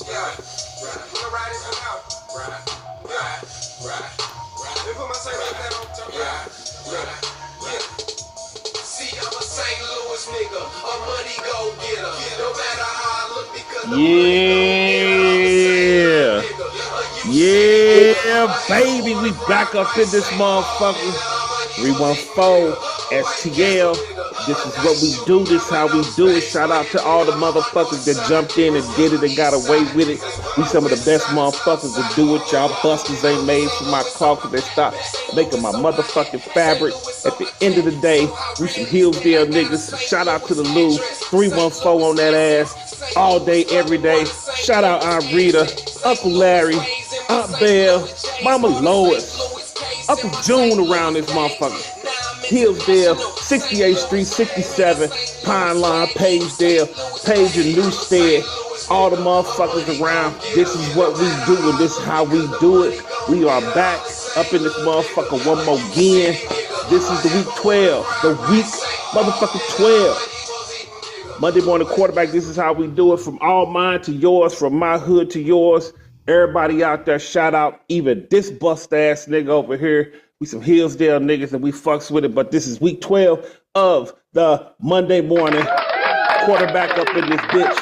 Yeah, right. We'll ride it out. Right. Let me put my St. Louis hat on top. Yeah. See, I'm a St. Louis nigga, a money go getter. No matter how I look, because the money go getter. Yeah, baby, we back up in this motherfucker. 314 STL. This is what we do. This is how we do it. Shout out to all the motherfuckers that jumped in and did it and got away with it. We some of the best motherfuckers to do it. Y'all busters ain't made for my cloth because they stop making my motherfucking fabric. At the end of the day, we some Hillsdale niggas. Shout out to the Lou. 314 on that ass. All day, every day. Shout out Aunt Rita, Uncle Larry, Aunt Belle, Mama Lois, Uncle June around this motherfucker. Hillsdale, 68th Street, 67, Pine Lawn, Pagedale, Page and Newstead, all the motherfuckers around. This is what we do and this is how we do it. We are back up in this motherfucker one more again. This is the week 12, the week motherfucker 12. Monday morning quarterback, this is how we do it. From all mine to yours, from my hood to yours. Everybody out there, shout out even this bust ass nigga over here. We some Hillsdale niggas and we fucks with it, but this is week 12 of the Monday morning quarterback up in this bitch.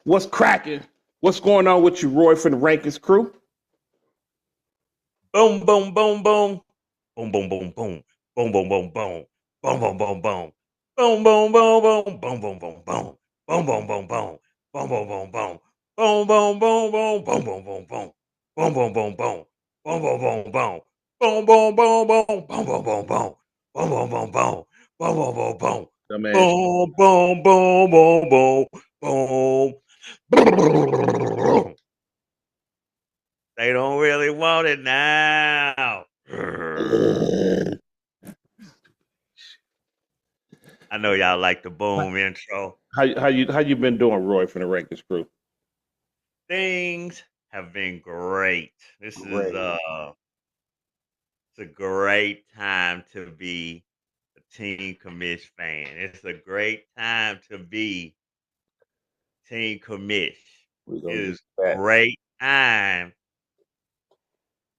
What's cracking? What's going on with you, Roy, from the Rankins crew? Boom, boom, boom, boom. Boom, boom, boom, boom. Boom, boom, boom, boom. Boom, boom, boom, boom. Boom, boom, boom, boom. Boom, boom, boom, boom. Boom, boom, boom, boom. Boom, boom, boom, boom. Boom, boom, boom, boom. Boom, boom, boom, boom. Boom, boom, boom, boom. Boom, boom, boom, boom. Boom, boom, boom, boom. Boom, boom, boom, boom. Boom, boom, boom, boom. Boom, boom, boom, boom. Boom, boom, boom, boom, boom, boom. They don't really want it now. I know y'all like the boom intro. How you been doing, Roy, from the Rankins crew? Things have been great. This is it's a great time to be a Team Commish fan. It's a great time to be Team Commish. It is a great time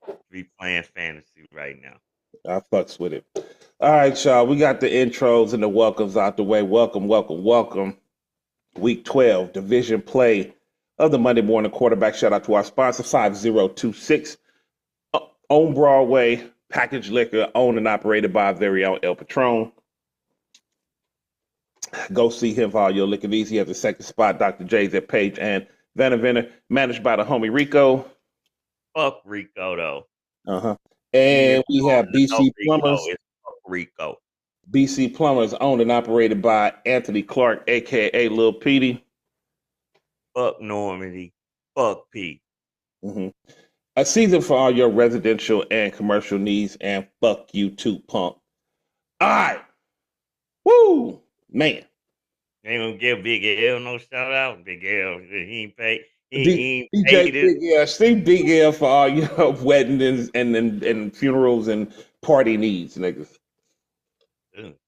to be playing fantasy right now. I fucks with it. All right, y'all. We got the intros and the welcomes out the way. Welcome. Week 12, division play of the Monday morning quarterback. Shout out to our sponsor, 5026 on Broadway, packaged liquor, owned and operated by our very own El Patron. Go see him for all your liquor needs. He has the second spot, Dr. J's at Page and Vanavena, managed by the homie Rico. Fuck Rico, though. Uh-huh. And we have BC Plumbers. It's fuck Rico. BC Plumbers, owned and operated by Anthony Clark, a.k.a. Lil Petey. Fuck Normandy. Fuck Pete. Mm-hmm. A season for all your residential and commercial needs, and fuck you too, punk. All right. Woo! Man. Ain't gonna give Big L no shout out. Big L, he ain't paid. He ain't paid Big L. See Big L for all your weddings and funerals and party needs, niggas.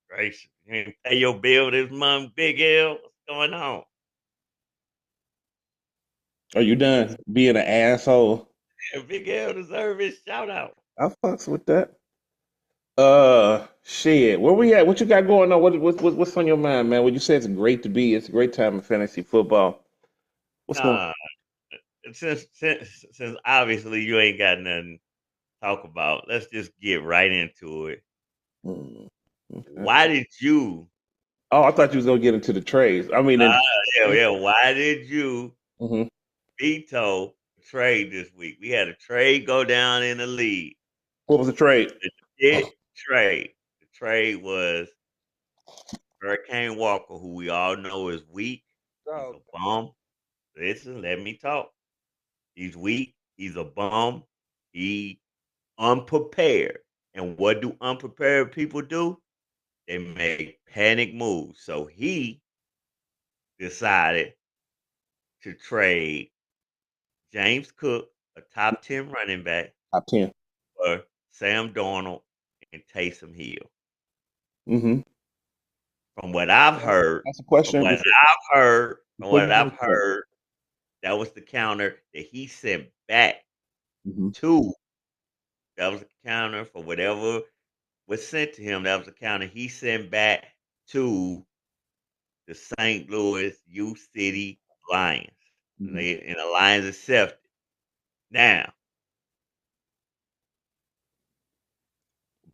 Gracious. You ain't pay your bill this month, Big L. What's going on? Are you done being an asshole? Yeah, Big L deserves his shout out. I fucks with that. Shit. Where we at? What you got going on? What's on your mind, man? When you say it's great to be, it's a great time in fantasy football. What's going on? Since obviously you ain't got nothing to talk about, let's just get right into it. Okay. Why did you? Oh, I thought you was gonna get into the trades. I mean, yeah. Why did you veto the trade this week? We had a trade go down in the league. What was the trade? The trade was Hurricane Walker, who we all know is weak. He's a bum. Listen, let me talk. He's weak. He's a bum. He unprepared. And what do unprepared people do? They make panic moves. So he decided to trade James Cook, a top 10 running back, top 10, for Sam Darnold and Taysom Hill. Mm-hmm. From what I've heard, that's a question. From what I've heard, That was the counter that he sent back Mhm. to. That was the counter for whatever was sent to him. That was the counter he sent back to the St. Louis U City Lions. Mhm. And the Lions accepted. Now,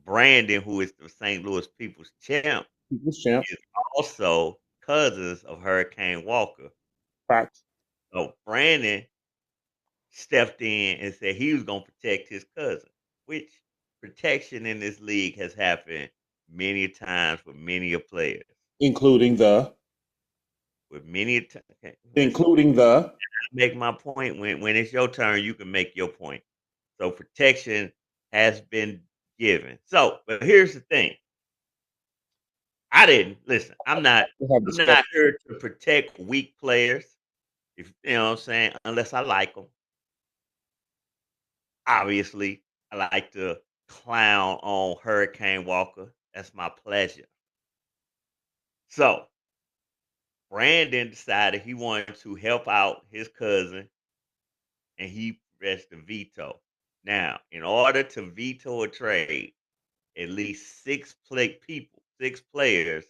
Brandon, who is the St. Louis People's champ, People's champ. is also cousins of Hurricane Walker. Facts. So Brandon stepped in and said he was going to protect his cousin, which protection in this league has happened many times with many players. Including the With many times, including the make my point when it's your turn, you can make your point. So protection has been given. So, but here's the thing. I didn't listen. we have I'm discussed. not here to protect weak players. If you know what I'm saying, unless I like them. Obviously, I like to clown on Hurricane Walker. That's my pleasure. So Brandon decided he wanted to help out his cousin, and he pressed the veto. Now, in order to veto a trade, at least six players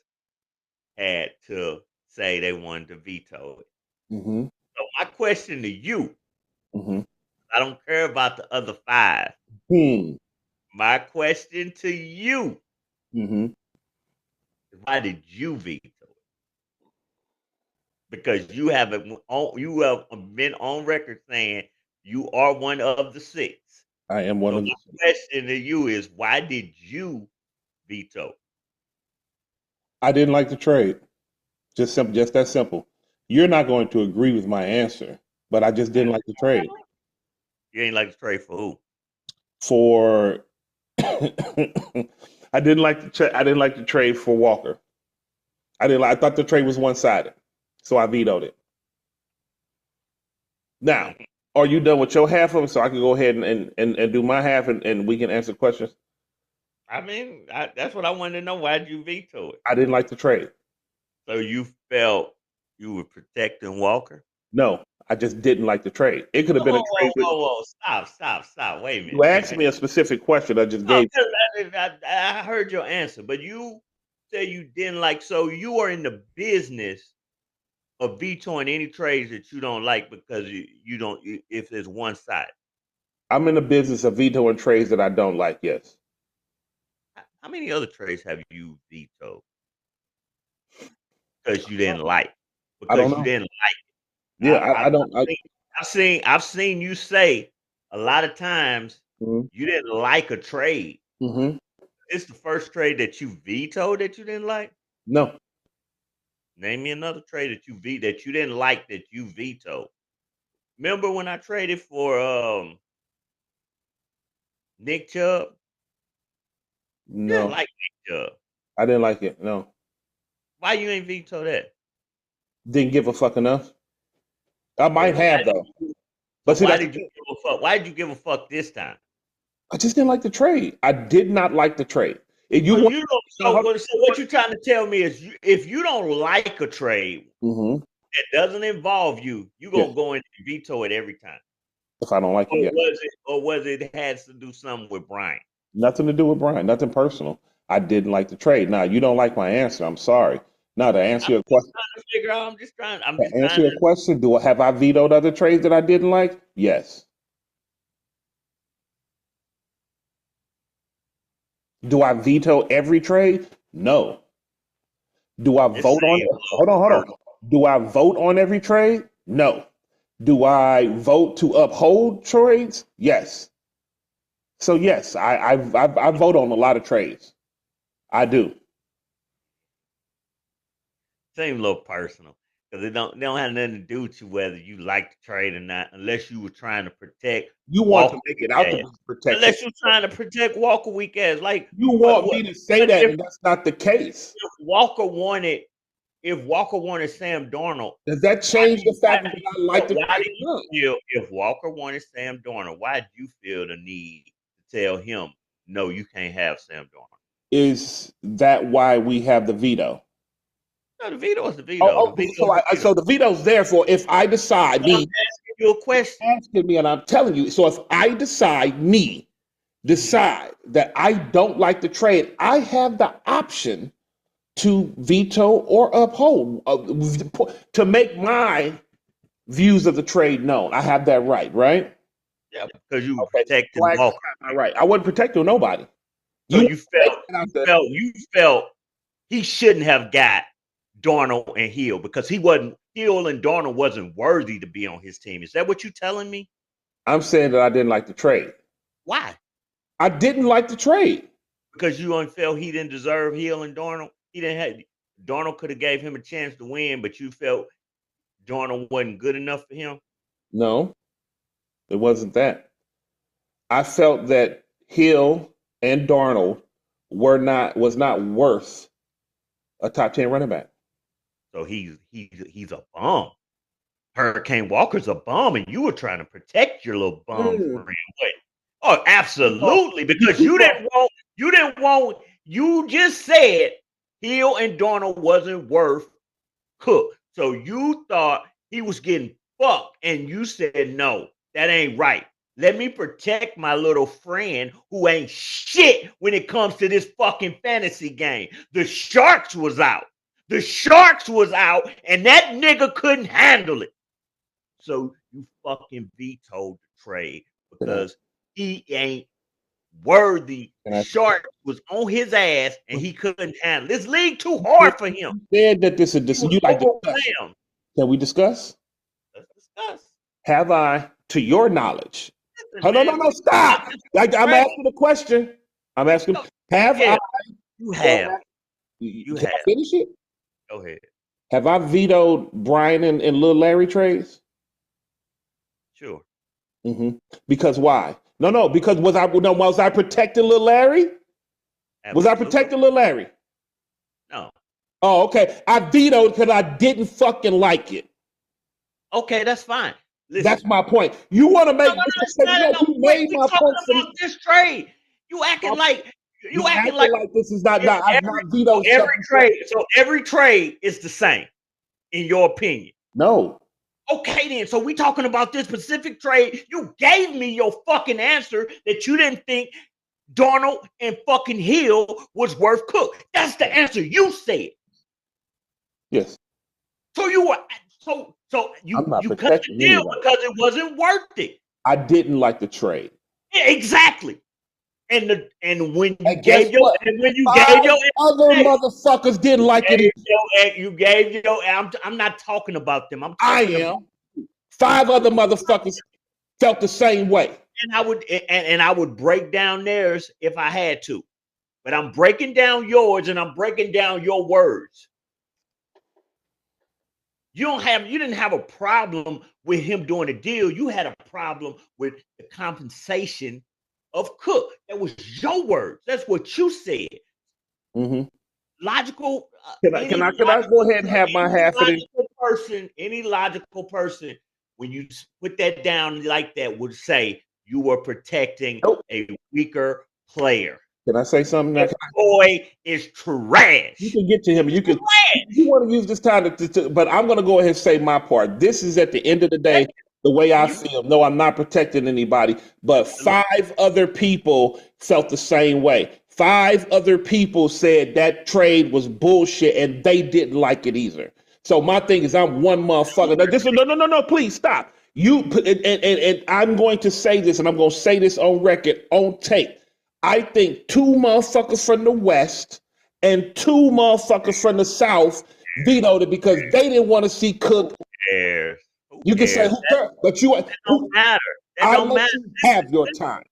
had to say they wanted to veto it. Mm-hmm. So my question to you, Mm-hmm. I don't care about the other five. Hmm. My question to you Mm-hmm. is why did you veto it? Because you have been on record saying you are one of the six. I am one So of the. my question to you is why did you veto? I didn't like the trade. Just simple, just that simple. You're not going to agree with my answer, but I just didn't like the trade You ain't like the trade for who? for. I didn't like the I didn't like the trade for Walker. I thought the trade was one sided, so I vetoed it. Now, Mhm. are you done with your half of it? So I can go ahead and do my half, and we can answer questions. I mean, that's what I wanted to know. Why did you veto it? I didn't like the trade. So you felt you were protecting Walker? No, I just didn't like the trade. It could have been a Whoa, trade whoa, with. whoa, whoa! Stop! Wait a You minute, wait a asked minute. me a specific question. I just No, gave. 'cause I heard your answer, but you said you didn't like. So you are in the business of vetoing any trades that you don't like because you don't if it's one side. I'm in the business of vetoing trades that I don't like. Yes, How many other trades have you vetoed because you didn't like? I don't Because you know. didn't like. Yeah, I've I don't. seen I've seen you say a lot of times you didn't like a trade. Mm-hmm. It's the first trade that you vetoed that you didn't like? No, Name me another trade that you didn't like that you vetoed. Remember when I traded for Nick Chubb? You didn't no, like Nick Chubb. I didn't like it. No, Why you ain't veto that? didn't give a fuck enough. I So might why have did though, you but so see why that's the did you thing. give a fuck? Why did you give a fuck this time? I just didn't like the trade. I did not like the trade. If you So want, you don't no, hold so what you trying to tell me is if you don't like a trade on. Hmm. that doesn't involve you, you gonna Yes, go in and veto it every time. if I don't like it, yes. Or was it has to do something with Brian? Nothing to do with Brian. Nothing personal. I didn't like the trade. Now you don't like my answer. I'm sorry. Now to I'm answer your just question, trying to figure out. I'm to just answer trying your to. question, do I have I vetoed other trades that I didn't like? Yes. Do I veto every trade? No. Do I It vote on seems it? a Hold little on, hold on. personal. Do I vote on every trade? No. Do I vote to uphold trades? Yes. So yes, I vote on a lot of trades. I do. Seems a little personal because they don't have nothing to do with you whether you like the trade or not, unless you were trying to protect You want Walker to make it weak out to ass. be protected. Unless you're trying to protect Walker weak ass, like You what want what me to say what that, if, and that's not the case. if Walker wanted Sam Darnold? Does that Why change do the you fact that I like the why trade did or you not? feel if Walker wanted Sam Darnold? Why did you feel the need to tell him no, you can't have Sam Darnold? Is that why we have the veto? No, the veto is the veto. Oh, The veto so is the veto. so the veto's there for if I decide I'm me asking you a question. asking me, and I'm telling you. So if I decide that I don't like the trade, I have the option to veto or uphold to make my views of the trade known. I have that right? Yeah, because you were Okay. protecting Flag, Walker. all right. I wasn't protecting nobody. So You you felt he shouldn't have got Darnold and Hill because Hill and Darnold wasn't worthy to be on his team. Is that what you're telling me? I'm saying that I didn't like the trade. Why? I didn't like the trade. Because you felt he didn't deserve Hill and Darnold. He didn't have Darnold could have gave him a chance to win, but you felt Darnold wasn't good enough for him. No, it wasn't that. I felt that Hill and Darnold was not worth a top 10 running back. So he's a bum. Hurricane Walker's a bum, and you were trying to protect your little bum friend. Wait. Oh, absolutely, because you just said Hill and Darnold wasn't worth Cook. So you thought he was getting fucked, and you said, no, that ain't right. Let me protect my little friend who ain't shit when it comes to this fucking fantasy game. The Sharks was out. The Sharks was out, and that nigga couldn't handle it. So you fucking vetoed the trade because he ain't worthy. Shark was on his ass and he couldn't handle this league too hard for him. You said that this is you like discuss. Can we discuss? Let's discuss. Have I, to your knowledge? No, stop. I'm asking a question. I'm asking. Have I? You have. You have. Finish it. Go ahead. Have I vetoed Brian and Lil Larry trades? Sure. Because why? No. Because was I protecting Lil Larry? Absolutely. Was I protecting Lil Larry? No. Oh, okay. I vetoed because I didn't fucking like it. Okay, that's fine. Listen. That's my point. You want to make you made my point about this trade. You acting like this is not I've not vetoed every trade. So every trade is the same, in your opinion. No. Okay, then. So we talking about this specific trade. You gave me your fucking answer that you didn't think Darnold and fucking Hill was worth Cook. That's the answer you said. Yes. So you were you cut the deal because it wasn't worth it. I didn't like the trade. Yeah, exactly. And when you gave your other motherfuckers didn't like it. You gave your I'm not talking about them. I am. 5 other motherfuckers felt the same way. And I would break down theirs if I had to. But I'm breaking down yours and I'm breaking down your words. You didn't have a problem with him doing a deal. You had a problem with the compensation of Cook. That was your words. That's what you said. Logical. Can I go ahead and have my half of it? Any logical person, when you put that down like that, would say you were protecting a weaker player. Can I say something? That boy is trash. You can get to him. You want to use this time but I'm going to go ahead and say my part. This is at the end of the day the way I feel. No, I'm not protecting anybody, but 5 other people felt the same way. 5 other people said that trade was bullshit and they didn't like it either. So my thing is, I'm one motherfucker. No, please stop. And I'm going to say this, and I'm going to say this on record, on tape. I think 2 motherfuckers from the West and 2 motherfuckers from the South vetoed it because they didn't want to see Cook. You can say who cares, but that don't matter. I let you have your time.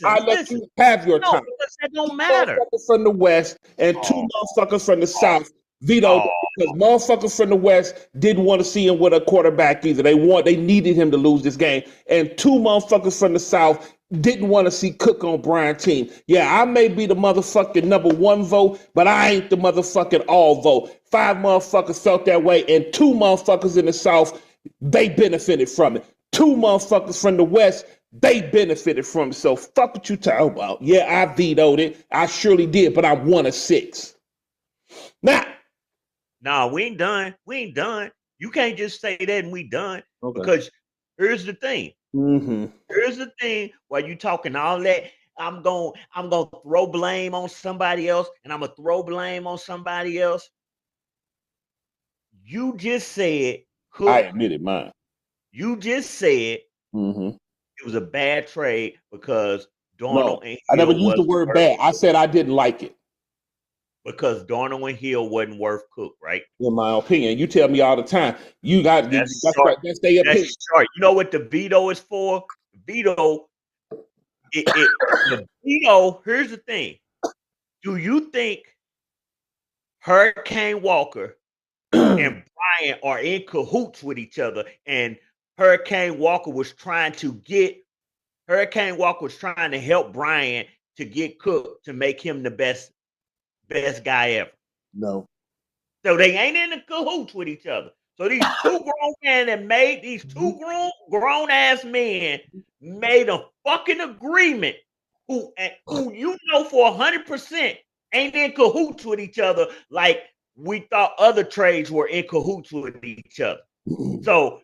I let you have your time. That don't matter. 2 motherfuckers from the West and 2 motherfuckers from the South vetoed because motherfuckers from the West didn't want to see him with a quarterback either. They needed him to lose this game. And 2 motherfuckers from the South didn't want to see Cook on Brian's team. Yeah, I may be the motherfucking number 1 vote, but I ain't the motherfucking all vote. 5 motherfuckers felt that way, and 2 motherfuckers in the South, they benefited from it. 2 motherfuckers from the West, they benefited from it. So fuck what you talking about. Yeah, I vetoed it. I surely did, but I'm 1 of 6. Now, Nah, we ain't done. We ain't done. You can't just say that and we done. Okay. Because here's the thing. Mm-hmm. Here's the thing. While you talking all that, I'm gonna throw blame on somebody else, and I'm gonna throw blame on somebody else. You just said I Cook. admitted mine. You just said Mm-hmm. it was a bad trade because No, Darnold and I never Hill used the wasn't word worth bad. I said I didn't like it. because Darnold and Hill wasn't worth Cook, right? In my opinion, you tell me all the time. You got That's that's short. right. That's their opinion. That's short. You know what the veto is for? Veto. The veto. Here's the thing. Do you think Hurricane Walker and Bryant are in cahoots with each other? And Hurricane Walker was trying to help Bryant to get Cook to make him the best guy ever. No. So they ain't in the cahoots with each other. So these two grown men that made these two grown ass men made a fucking agreement who you know for 100% ain't in cahoots with each other like we thought other trades were in cahoots with each other. So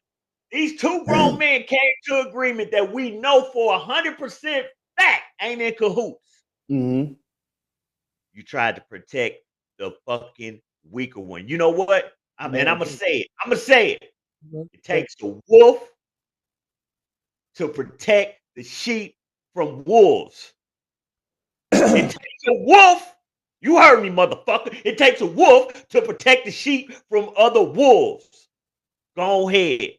these two grown men came to agreement that we know for 100% fact ain't in cahoots. Mm-hmm. You tried to protect the fucking weaker one. You know what? And I'm gonna say it. I'm gonna say it. It takes the wolf to protect the sheep from wolves. It takes a wolf. You heard me, motherfucker. It takes a wolf to protect the sheep from other wolves. Go ahead.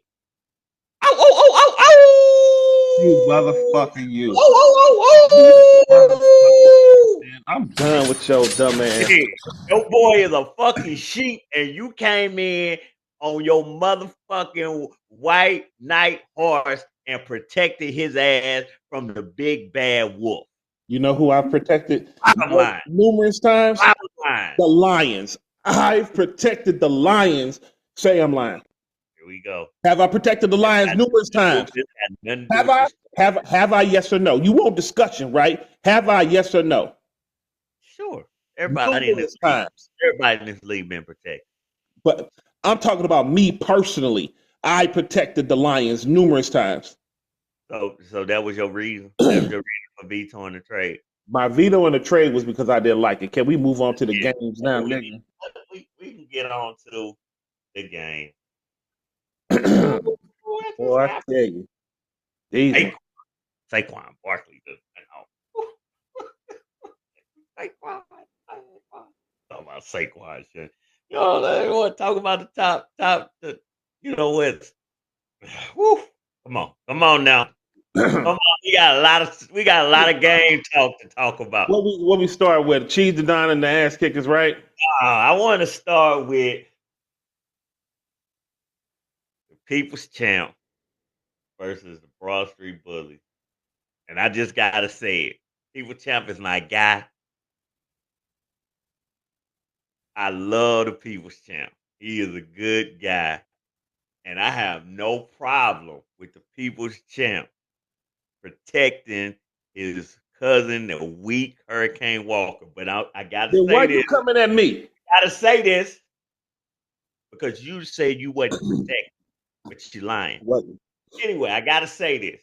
Ow, ow, ow, ow, ow! You motherfucking you. Ow, ow, ow, ow! Man, I'm done with your dumb ass. Your boy is a fucking sheep, and you came in on your motherfucking white knight horse and protected his ass from the big bad wolf. You know who I've protected Bottom line. numerous times? Bottom line. The Lions. I've protected the Lions. Say I'm lying. Here we go. Have I protected the Lions numerous times? Have I? Have I? Yes or no? You want discussion, right? Have I? Yes or no? Sure. Everybody in this league been protected. But I'm talking about me personally. I protected the Lions numerous times. So that was your reason. That was your reason for vetoing the trade. My veto in the trade was because I didn't like it. Can we move on to the games now, nigga? We can get on to the game. Boy, I tell you. Saquon Barkley does Saquon. Talking about Saquon shit. You know, they want to talk about the top. You know what? Woo! Come on now. Come on, we got a lot of game talk to talk about. What we start with? Cheese the Don and the ass kickers, right? I want to start with the People's Champ versus the Broad Street Bullies. And I just gotta say it. People's Champ is my guy. I love the People's Champ. He is a good guy. And I have no problem with the People's Champ protecting his cousin, the weak Hurricane Walker. But I gotta Then say why this. you coming at me? Gotta say this because you said you wasn't protected, but you lying. What? Anyway, I gotta say this.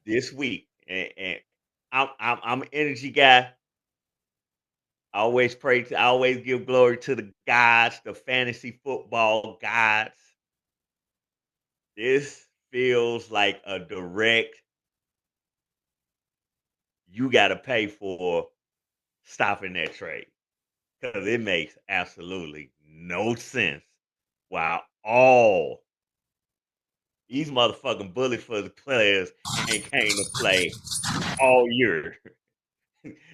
This week, and I'm an energy guy. I always I always give glory to the gods, the fantasy football gods. This feels like a direct. You got to pay for stopping that trade because it makes absolutely no sense. While all these motherfucking bullies for the players ain't came to play all year.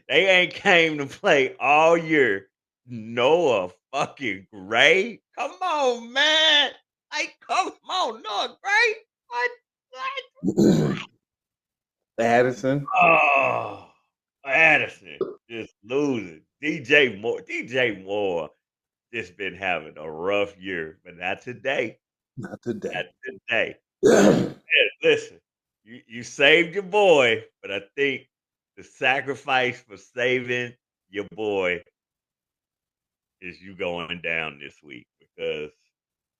They ain't came to play all year. Noah fucking Gray. Come on, man. Like, come on, Noah Gray. What? Addison. Oh, Addison just losing. DJ Moore just been having a rough year, but not today. Not today. Not today. Yeah, listen, you saved your boy, but I think the sacrifice for saving your boy is you going down this week because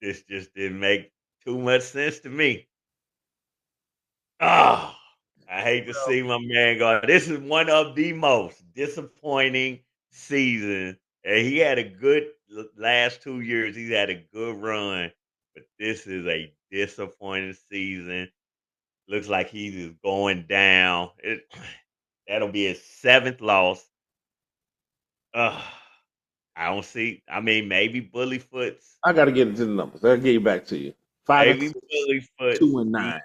this just didn't make too much sense to me. Oh, I hate to see my man go. This is one of the most disappointing seasons. And he had a good last 2 years. He's had a good run, but this is a disappointing season. Looks like he's just going down. That'll be his 7th loss. Ugh, I don't see. I mean, maybe Bullyfoot's. I got to get into the numbers. I'll get you back to you. 5 and Maybe 6, Bullyfoot's. 2 and 9.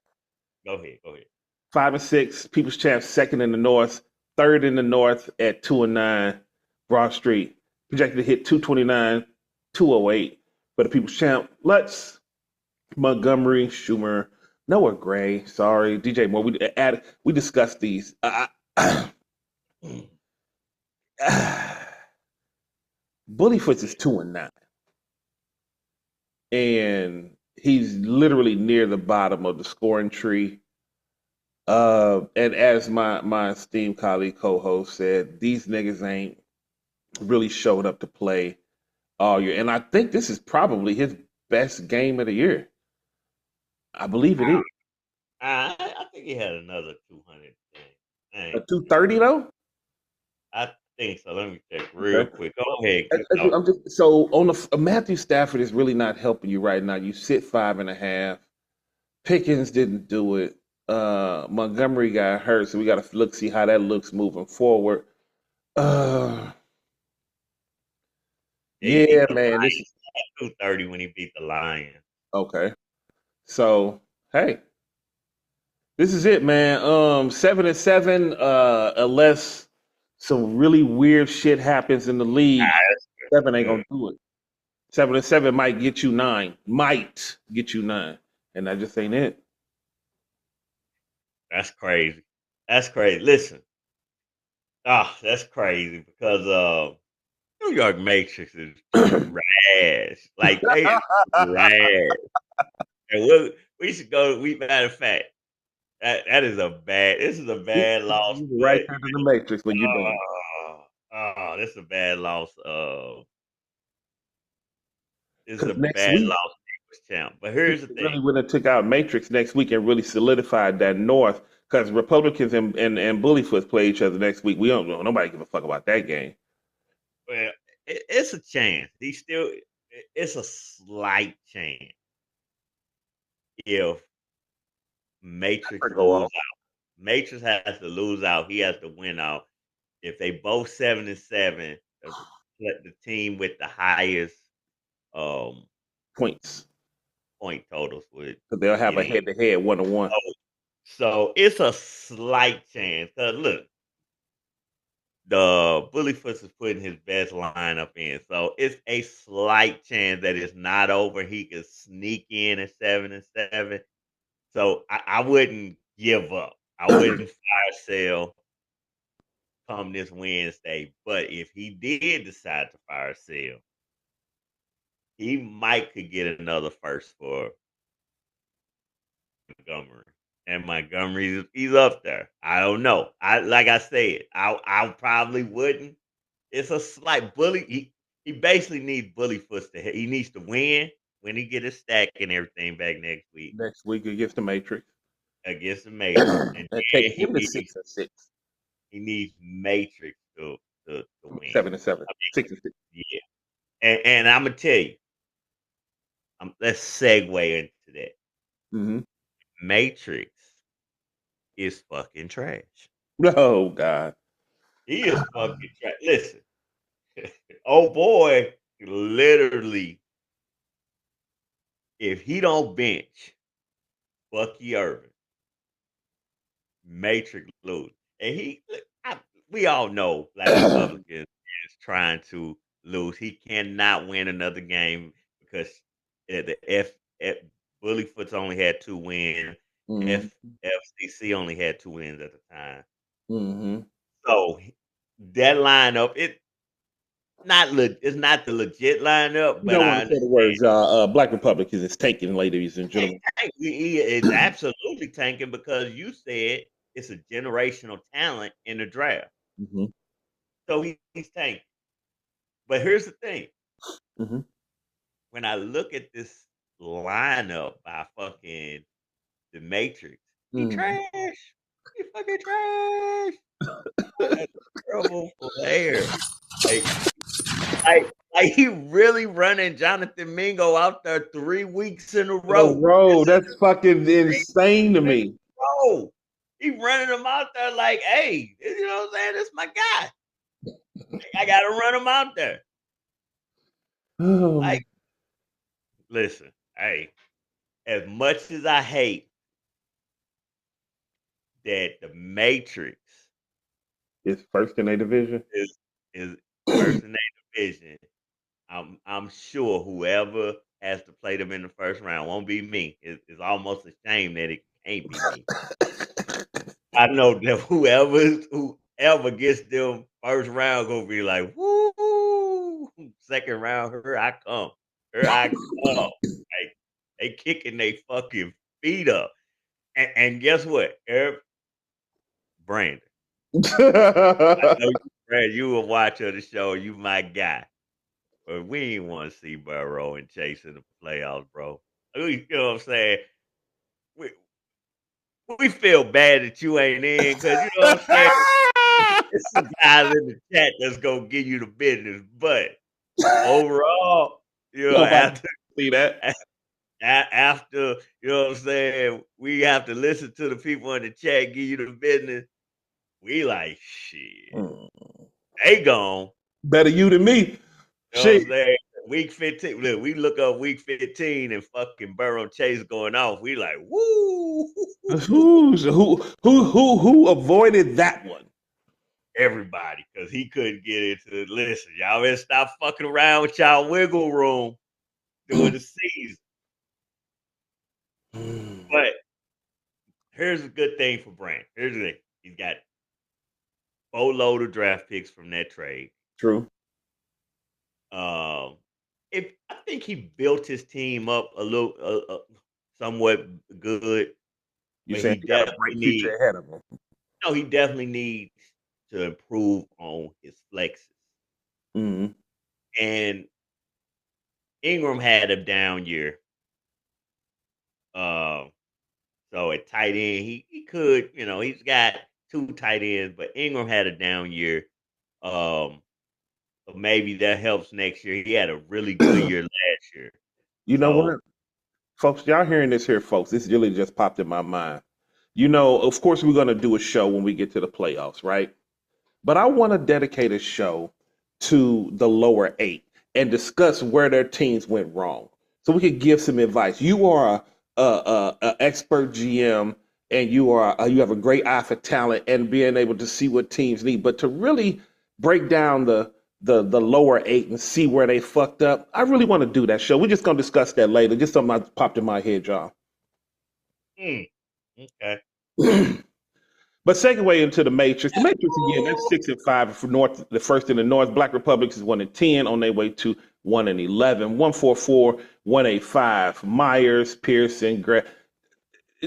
Go ahead. Go ahead. 5 and 6. People's Champ second in the North, third in the North at 2 and 9. Broad Street projected to hit 229, 208. But the People's Champ, Lutz, Montgomery, Schumer, Noah Gray. Sorry, DJ Moore. We discussed these. Bullyfoots is 2 and 9. And he's literally near the bottom of the scoring tree. And as my esteemed colleague co-host said, these niggas ain't really showed up to play all year. And I think this is probably his best game of the year. I believe it is. I think he had another 200 thing. A 230 though? I think so. Let me check real quick. Go ahead. So on the Matthew Stafford is really not helping you right now. You sit 5.5. Pickens didn't do it. Montgomery got hurt, so we got to see how that looks moving forward. Yeah, man. This is 230 when he beat the Lions. Okay. So hey, this is it, man. 7-7. Unless some really weird shit happens in the league, 7 ain't gonna do it. 7-7 might get you 9. Might get you 9, and that just ain't it. That's crazy. That's crazy. Listen. That's crazy because New York Matrix is trash. Like they trash. And we should go. Matter of fact, this is a bad loss. Right into the Matrix when you're done. This is a bad loss. This is a Next bad week, loss. Champ. But here's the thing. Really would have took out Matrix next week and really solidified that North, because Republicans and Bullyfoots play each other next week. We don't know. Nobody give a fuck about that game. Well, it's a chance. It's a slight chance if Matrix lose out. Matrix has to lose out. He has to win out. If they both 7-7, the team with the highest point totals would, because they'll have a head-to-head 1-1. So it's a slight chance. Cause look, the Bullyfoots is putting his best lineup in, so it's a slight chance that it's not over. He could sneak in at 7-7. So I wouldn't give up. I wouldn't fire sale come this Wednesday. But if he did decide to fire sale, he might could get another first for Montgomery. And Montgomery, he's up there. I don't know. Like I said, I probably wouldn't. It's a slight bully. He basically needs Bullyfoots to hit. He needs to win when he get his stack and everything back next week. Next week against the Matrix. Against the Matrix. And take him to 6-6. He needs Matrix to win. 7-7. 6-6. Yeah. And I'm gonna tell you. Let's segue into that. Mm-hmm. Matrix is fucking trash. Oh God. He is fucking trash. Listen. Oh boy, literally, if he don't bench Bucky Irvin, Matrix lose. And we all know like Republicans is trying to lose. He cannot win another game because the Bullyfoots only had 2 wins. Mm-hmm. FCC only had 2 wins at the time. Mm-hmm. So that lineup, it's not the legit lineup, but I understand the words. Black Republicans is tanking, ladies and gentlemen. He is absolutely tanking because you said it's a generational talent in the draft. Mm-hmm. So he's tanking. But here's the thing. Mm-hmm. When I look at this lineup by fucking the Matrix, he Mm. trash. He fucking trash. That's a terrible player. Like, like he really running Jonathan Mingo out there 3 weeks in a The row. This road, is that's fucking 3 insane to weeks me. in a row. He running him out there like, hey, you know what I'm saying? This my guy. I gotta run him out there. Oh, Like, listen, hey, as much as I hate that the Matrix it's first in a division. is first in their division, I'm sure whoever has to play them in the first round won't be me. It's almost a shame that it can't be me. I know that whoever gets them first round gonna be like, woo, second round, here I come. Here I come. Like they kicking they fucking feet up. And guess what? Brandon. I know you, Brad, you a watcher of the show, you my guy. But we ain't want to see Burrow and Chase in the playoffs, bro. You know what I'm saying? We, we feel bad that you ain't in because you know what I'm saying? It's some guys in the chat that's gonna give you the business. But overall, you know, Nobody after see that. after you know what I'm saying, we have to listen to the people in the chat give you the business. We like shit. Mm. They gone. Better you than me. You know what Shit. I'm saying? Week 15. Look, we look up week 15 and fucking Burrow and Chase going off. We like, woo! Who avoided that one? Everybody, because he couldn't get into the listen. Y'all better stop fucking around with y'all wiggle room during the season. But here's a good thing for Brand. Here's the thing. He's got boatload of draft picks from that trade. True. Um, if I think he built his team up a little, somewhat good, You but saying he he got a definitely bright future ahead of him? no, he definitely needs to improve on his flexes. Mm-hmm. And Ingram had a down year. Um, so at tight end, he could, you know, he's got 2 tight ends, but Ingram had a down year. So maybe that helps next year. He had a really good year last year. You know So what, folks? Y'all hearing this here, folks? This really just popped in my mind. You know, of course, we're going to do a show when we get to the playoffs, right? But I want to dedicate a show to the lower 8 and discuss where their teams went wrong, so we could give some advice. You are a expert GM, and you have a great eye for talent and being able to see what teams need. But to really break down the lower 8 and see where they fucked up, I really want to do that show. We're just gonna discuss that later. Just something that popped in my head, y'all. okay. But segue into the Matrix again, that's 6-5 for North, the first in the North. Black Republics is 1-10 on their way to 1-11. 144, 185. Myers, Pearson,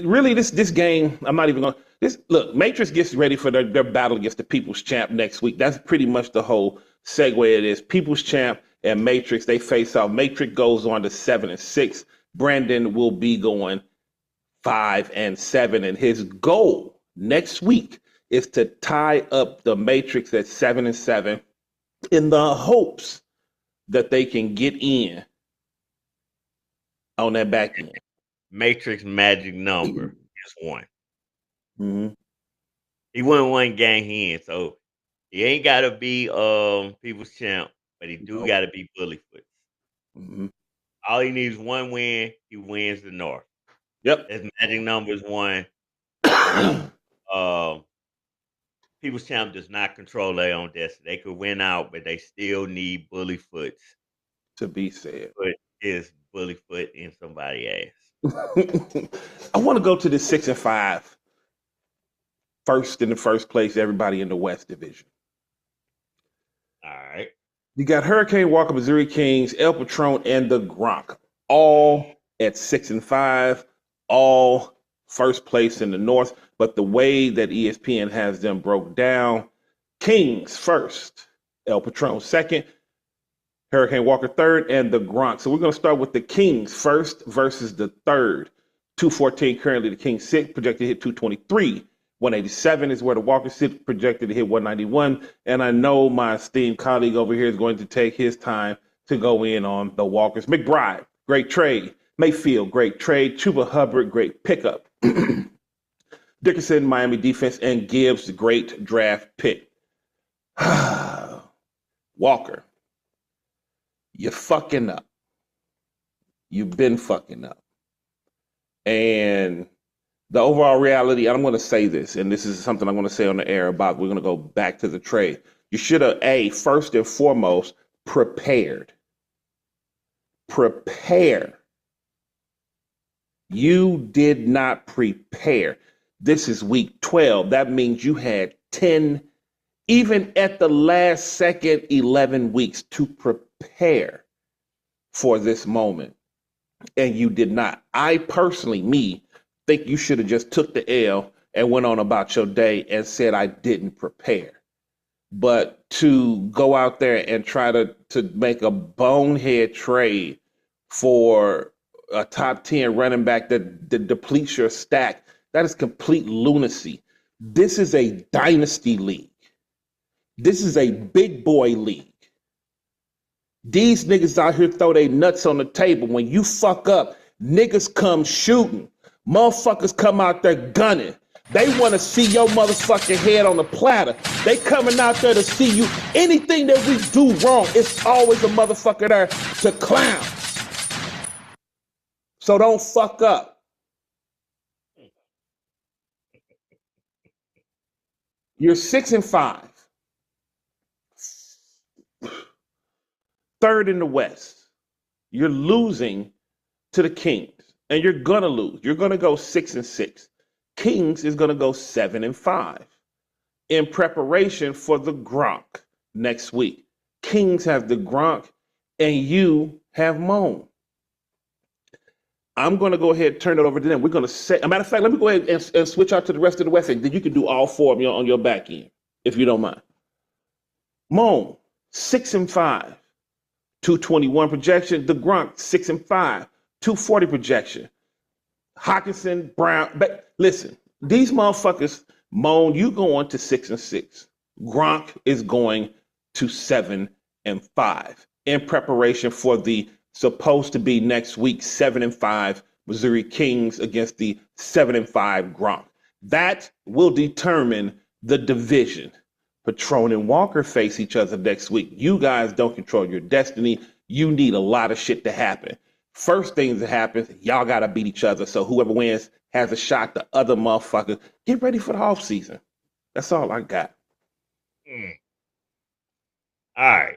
really this game, I'm not even gonna this look, Matrix gets ready for their battle against the People's Champ next week. That's pretty much the whole segue it is. People's Champ and Matrix, they face off. Matrix goes on to 7-6. Brandon will be going 5-7, and his goal next week is to tie up the Matrix at 7-7 in the hopes that they can get in on that back end. Matrix magic number is 1. Mm-hmm. He won 1 game in, so he ain't gotta be people's champ, but he do Nope. gotta be Bullyfoot. Mm-hmm. All he needs is 1 win, he wins the North. Yep. His magic number is 1. Um, People's Champ does not control their own destiny. They could win out, but they still need Bullyfoot's To be said. put his Bullyfoot in somebody's ass. I want to go to the 6-5. First in the first place, everybody in the West Division. All right. You got Hurricane Walker, Missouri Kings, El Patron, and the Gronk, all at 6-5, all first place in the North. But the way that ESPN has them broke down, Kings first, El Patron second, Hurricane Walker third, and the Gronk. So we're going to start with the Kings first versus the third. 214 currently, the Kings sit, projected to hit 223. 187 is where the Walker sit, projected to hit 191. And I know my esteemed colleague over here is going to take his time to go in on the Walkers. McBride, great trade. Mayfield, great trade. Chuba Hubbard, great pickup. Dickerson, Miami defense, and Gibbs, great draft pick. Walker, you're fucking up. You've been fucking up. And the overall reality, I'm going to say this, and this is something I'm going to say on the air about, we're going to go back to the trade. You should have, first and foremost, prepared. Prepare. You did not prepare. This is week 12. That means you had 10, even at the last second, 11 weeks to prepare for this moment. And you did not. I personally, think you should have just took the L and went on about your day and said, I didn't prepare. But to go out there and try to make a bonehead trade for a top 10 running back that depletes your stack, that is complete lunacy. This is a dynasty league. This is a big boy league. These niggas out here throw their nuts on the table. When you fuck up, niggas come shooting. Motherfuckers come out there gunning. They want to see your motherfucking head on the platter. They coming out there to see you. Anything that we do wrong, it's always a motherfucker there to clown. So don't fuck up. You're 6-5. Third in the West. You're losing to the Kings. And you're gonna lose. You're gonna go 6-6. Kings is gonna go 7-5 in preparation for the Gronk next week. Kings have the Gronk, and you have Moan. I'm gonna go ahead and turn it over to them. We're gonna say. A matter of fact, let me go ahead and switch out to the rest of the West. Then you can do all four of you on your back end, if you don't mind. Moan 6-5, 221 projection. The Gronk 6-5. 240 projection. Hawkinson, Brown. But listen, these motherfuckers, Moan, you going to 6-6. Gronk is going to 7-5 in preparation for the supposed to be next week 7-5 Missouri Kings against the 7-5 Gronk. That will determine the division. Patron and Walker face each other next week. You guys don't control your destiny. You need a lot of shit to happen. First things that happen, y'all got to beat each other. So whoever wins has a shot. The other motherfucker, get ready for the off season. That's all I got. All right.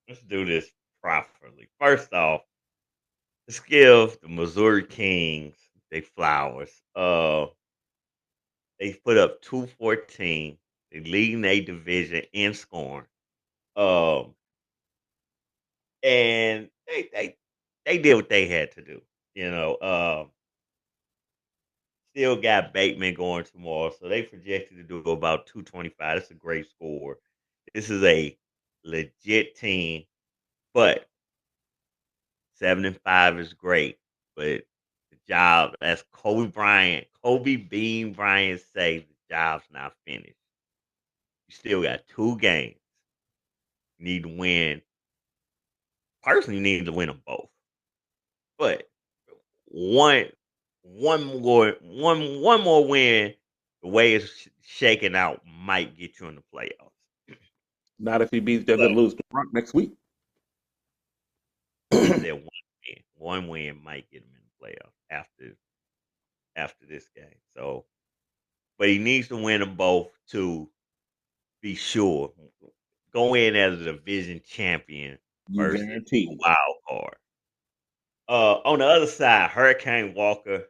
Let's do this properly. First off, let's give the Missouri Kings their flowers. They put up 214. They leading a division in scoring. And they did what they had to do. Still got Bateman going tomorrow, so they projected to do about 225. That's a great score. This is a legit team, but 7-5 is great. But the job, as Kobe Bean Bryant say, the job's not finished. You still got 2 games. You need to win. Personally, you need to win them both. But one more win, the way it's shaking out, might get you in the playoffs. Not if he doesn't lose to Gronk next week. That one win might get him in the playoffs after this game. So, but he needs to win them both to be sure. Go in as a division champion versus a wild card. On the other side, Hurricane Walker,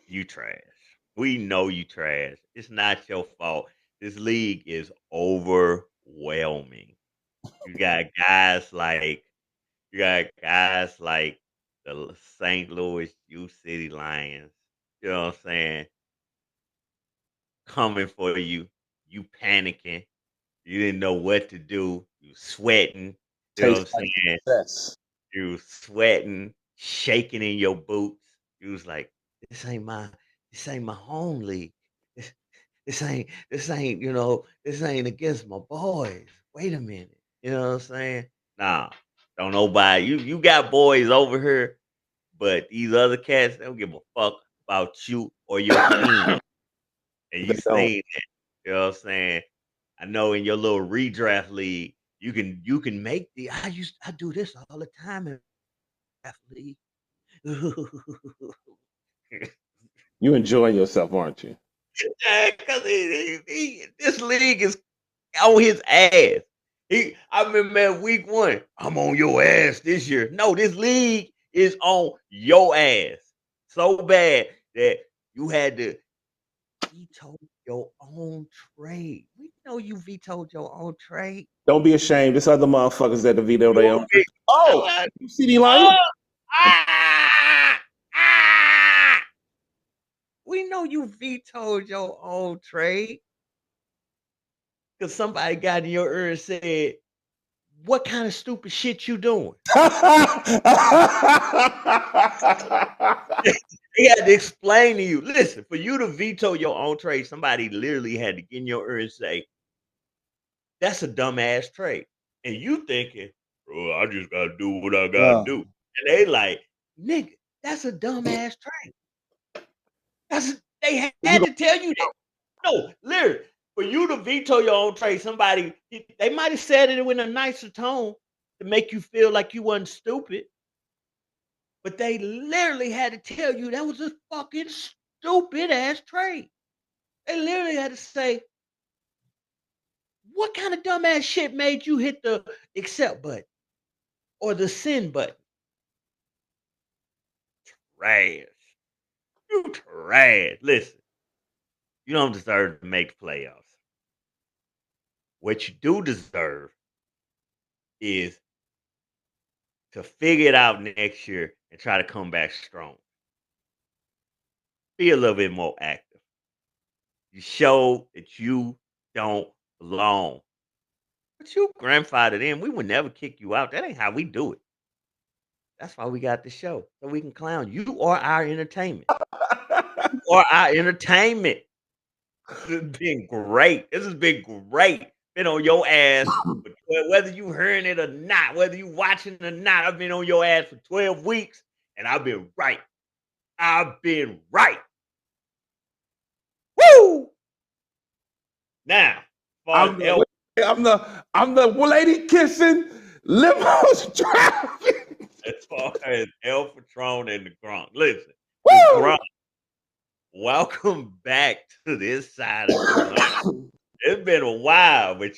you trash. We know you trash. It's not your fault. This league is overwhelming. You got guys like the St. Louis U City Lions. You know what I'm saying? Coming for you. You panicking. You didn't know what to do. You sweating. You know what I'm Tastes like saying? success. You sweating, shaking in your boots. You was like, this ain't my home league. This, this ain't, this ain't against my boys. Wait a minute. You know what I'm saying? Nah, don't nobody. You got boys over here, but these other cats, they don't give a fuck about you or your team. And They you don't. seen that. You know what I'm saying? I know in your little redraft league, you can make I do this all the time in draft league. You enjoying yourself, aren't you? Because this league is on his ass. I remember at week 1, I'm on your ass this year. No, this league is on your ass so bad that you had to veto your own trade. We know you vetoed your own trade. Don't be ashamed. There's other motherfuckers that the video they You own. big Oh, fella. you CD line? Oh, ah, ah. We know you vetoed your own trade because somebody got in your ear and said, "What kind of stupid shit you doing?" He had to explain to you. Listen, for you to veto your own trade, somebody literally had to get in your ear and say, "That's a dumbass trade." And you thinking, "Bro, I just gotta do what I gotta do." And they like, "Nigga, that's a dumbass trade." They You had to tell you that. No, literally, for you to veto your own trade, they might have said it in a nicer tone to make you feel like you wasn't stupid, but they literally had to tell you that was a fucking stupid ass trade. They literally had to say, "What kind of dumbass shit made you hit the accept button or the send button?" Trash. You trash. Listen, you don't deserve to make the playoffs. What you do deserve is to figure it out next year and try to come back strong. Be a little bit more active. You show that you don't belong. But you grandfathered in. We would never kick you out. That ain't how we do it. That's why we got the show. So we can clown. You are our entertainment. You are our entertainment. This has been great. This has been great. Been on your ass. Whether you hearing it or not, whether you watching it or not, I've been on your ass for 12 weeks and I've been right. I've been right. Woo! Now, far as I'm the lady kissing limos driving. as far as El Patron and the Gronk. Listen, the Woo! Gronk, welcome back to this side of 200. It's been a while, but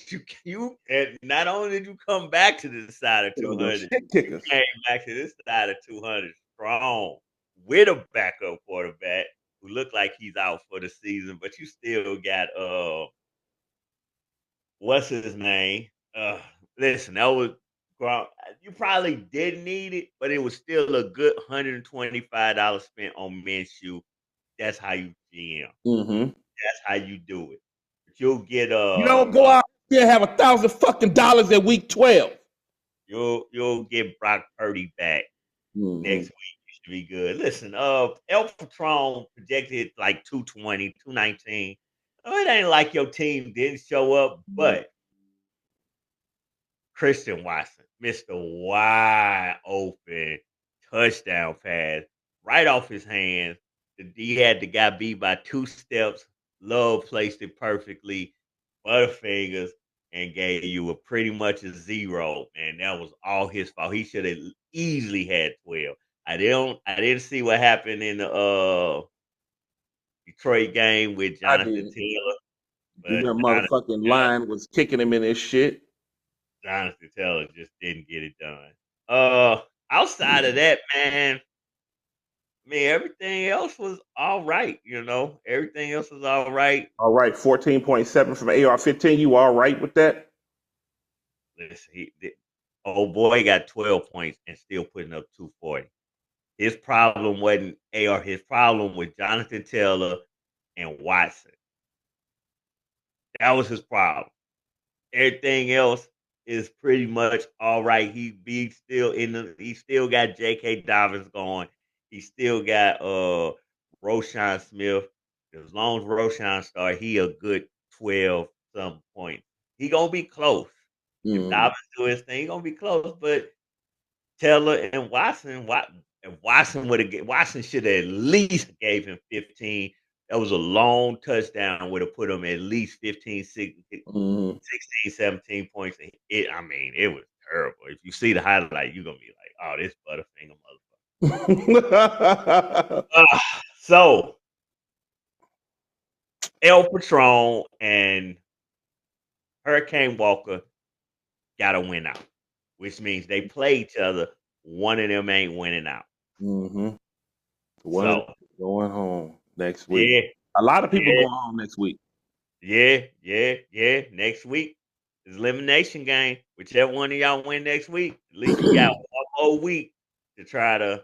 you and not only did you come back to this side of You know, those 200, shit you kickers. came back to this side of 200 strong with a backup quarterback who looked like he's out for the season, but you still got what's his name? Listen, that was you probably didn't need it, but it was still a good $125 spent on Minshew. That's how you GM. Mm-hmm. That's how you do it. But you'll get You don't go out there and have $1,000 at week 12. you'll get Brock Purdy back Mm-hmm. next week. You should be good. Listen, El Patron projected like 220, 219. Oh, it ain't like your team didn't show up, but Christian Watson missed a wide open touchdown pass right off his hands. He had the guy beat by 2 steps. Love placed it perfectly, Butterfingers, and gave you a pretty much a 0. And that was all his fault. He should have easily had 12. I didn't see what happened in the Detroit game with I Jonathan did. Taylor, That but motherfucking line was kicking him in his shit. Jonathan Taylor just didn't get it done. Outside of that, man, I mean, everything else was all right. Everything else was all right. All right, 14.7 from AR-15. You all right with that? Listen, old boy got 12 points and still putting up 240. His problem wasn't AR. His problem was Jonathan Taylor and Watson. That was his problem. Everything else is pretty much all right. He still got J.K. Dobbins going. He still got Roshan Smith. As long as Roshan start, he a good 12 some points. He gonna be close. If Dobbins do his thing, he gonna be close. But Taylor and Watson, Watson should have at least gave him 15. That was a long touchdown, would have put him at least 15, 16, 17 points. It was terrible. If you see the highlight, you're gonna be like, oh, this Butterfinger motherfucker. So El Patron and Hurricane Walker gotta win out, which means they play each other. One of them ain't winning out. One going home next week. Yeah, a lot of people going home next week. Yeah. Next week is elimination game. Whichever one of y'all win next week, at least you got one whole week to try to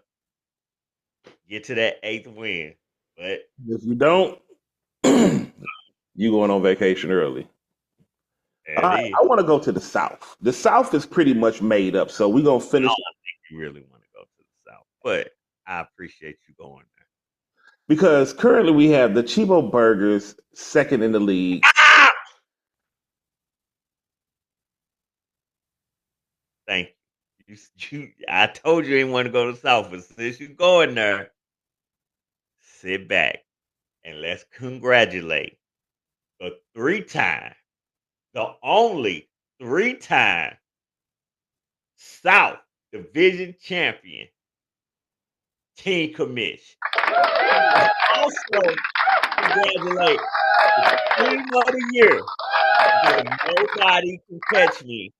get to that 8th win. But if you don't, you going on vacation early. I want to go to the South. The South is pretty much made up, so we're going to finish. I don't think you really want to go to the South, but I appreciate you going there. Because currently we have the Chibo Burgers second in the league. Thank you. I told you I didn't want to go to the South, but since you're going there, sit back and let's congratulate the only 3-time South Division champion, Team COMMISH. Also, congratulate the Team of the Year. Nobody can catch me.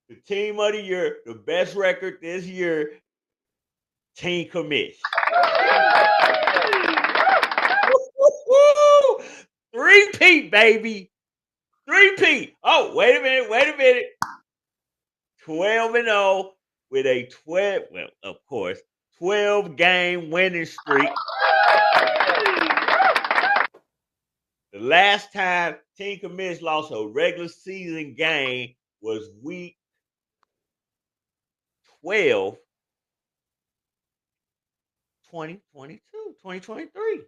The Team of the Year, the best record this year, Team COMMISH. 3-peat, baby. 3-peat. Oh, wait a minute. 12-0 with a 12-game winning streak. The last time Team COMMISH lost a regular season game was week 12, 2023.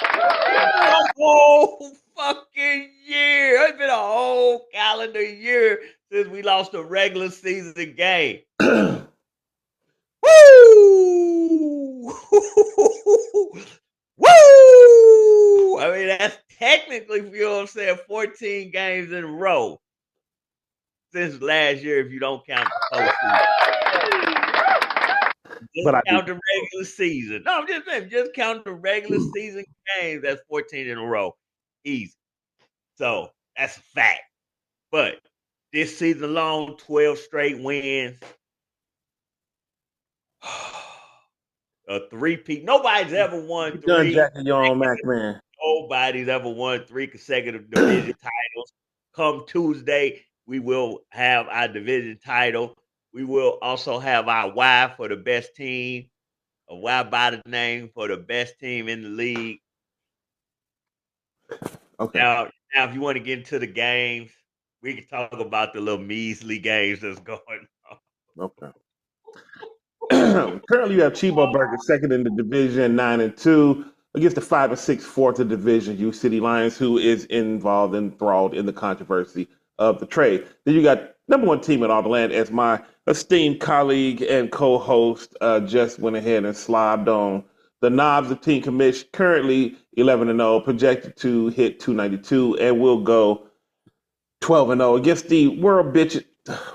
A whole fucking year. It's been a whole calendar year since we lost a regular season game. Woo! Woo! I mean, that's technically, you know what I'm saying, 14 games in a row since last year if you don't count the postseason. Count the regular season. No, I'm just saying, just count the regular season games. That's 14 in a row. Easy. So that's a fact. But this season alone, 12 straight wins. A 3-peat. Nobody's ever won 3. Done jacking your own Mac, man. Nobody's ever won 3 consecutive division titles. Come Tuesday, we will have our division title. We will also have our Y for the best team, a Y by the name for the best team in the league. Okay. Now, if you want to get into the games, we can talk about the little measly games that's going on. Okay. Currently, you have Chibo Burger second in the division, 9-2, against the 5-6 fourth in the division, U City Lions, who is enthralled in the controversy of the trade. Then you got number 1 team in all the land, as my esteemed colleague and co-host just went ahead and slobbed on the knobs of Team COMMISH, currently 11-0, projected to hit 292, and will go 12-0 against the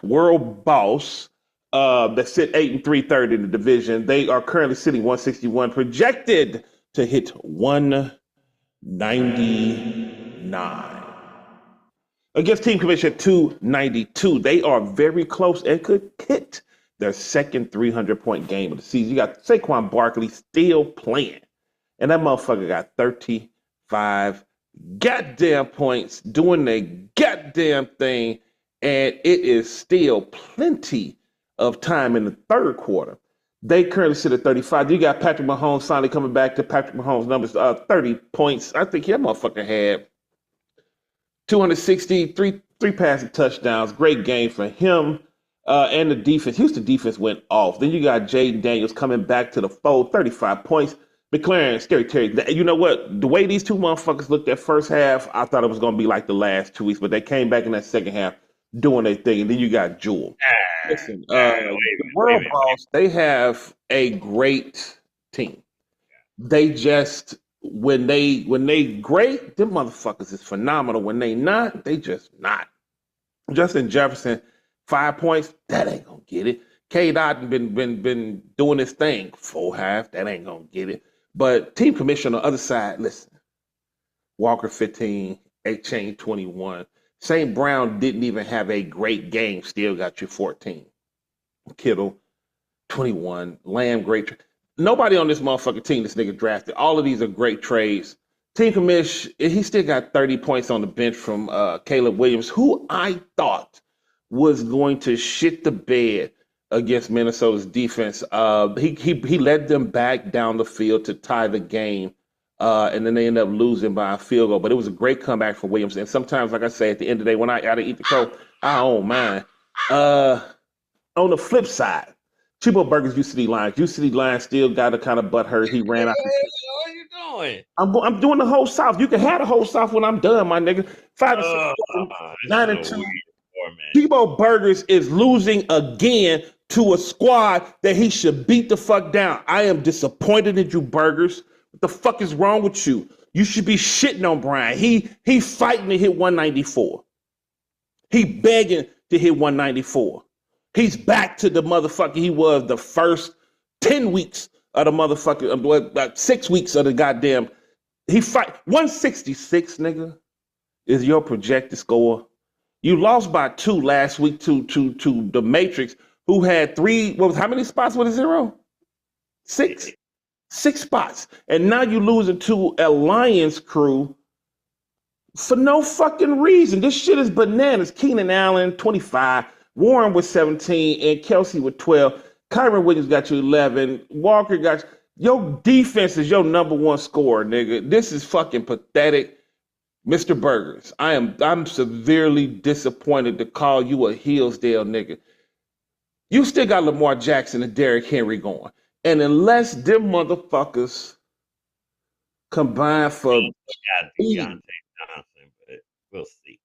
world boss that sit 8-3 third in the division. They are currently sitting 161, projected to hit 199. Against Team COMMISH at 292, they are very close and could hit their second 300-point game of the season. You got Saquon Barkley still playing, and that motherfucker got 35 goddamn points doing the goddamn thing, and it is still plenty of time in the third quarter. They currently sit at 35. You got Patrick Mahomes finally coming back to Patrick Mahomes' numbers, 30 points. I think that motherfucker had 263 3 passing touchdowns. Great game for him. And the defense. Houston defense went off. Then you got Jaden Daniels coming back to the fold, 35 points. McLaren, Scary Terry. You know what? The way these two motherfuckers looked that first half, I thought it was going to be like the last 2 weeks, but they came back in that second half doing their thing. And then you got Jewel. Listen, the World Boss, they have a great team. They just when they great, them motherfuckers is phenomenal. When they not, they just not. Justin Jefferson, 5 points, that ain't gonna get it. K. Dot been doing his thing, full half, that ain't gonna get it. But team commission on the other side, listen, Walker 15, A-Chain 21. St. Brown didn't even have a great game, still got you 14. Kittle, 21. Lamb, great. Nobody on this motherfucking team this nigga drafted. All of these are great trades. Team commish, he still got 30 points on the bench from Caleb Williams, who I thought was going to shit the bed against Minnesota's defense. He led them back down the field to tie the game, and then they ended up losing by a field goal. But it was a great comeback for Williams. And sometimes, like I say, at the end of the day, when I gotta eat the crow, I don't mind. On the flip side, Cheapo Burgers UCD Lions. UCD Lions still got a kind of butthurt. He ran out. What are you doing? I'm doing the whole South. You can have the whole South when I'm done, my nigga. 5-6, 9-2. Cheapo Burgers is losing again to a squad that he should beat the fuck down. I am disappointed in you, Burgers. What the fuck is wrong with you? You should be shitting on Brian. He fighting to hit 194. He begging to hit 194. He's back to the motherfucker he was the first 10 weeks of the motherfucker, 6 weeks of the goddamn. He fight 166, nigga, is your projected score. You lost by 2 last week to the Matrix, who had 3. How many spots with a 0? 6. 6 spots. And now you losing to a Lions crew for no fucking reason. This shit is bananas. Keenan Allen, 25. Warren with 17 and Kelsey with 12. Kyron Williams got you 11. Walker got you. Your defense is your number one scorer, nigga. This is fucking pathetic. Mr. Burgers, I'm severely disappointed to call you a Hillsdale nigga. You still got Lamar Jackson and Derrick Henry going. And unless them motherfuckers combine for Deontay Johnson, but we'll see.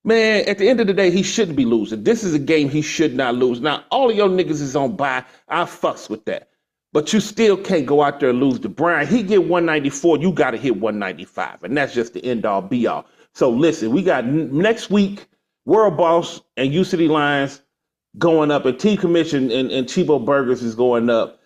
Man, at the end of the day, he shouldn't be losing. This is a game he should not lose. Now, all of your niggas is on bye. I fucks with that. But you still can't go out there and lose to Brian. He get 194, you got to hit 195. And that's just the end all be all. So listen, we got next week, World Boss and UCD Lions going up, and Team Commission and Cheapo Burgers is going up.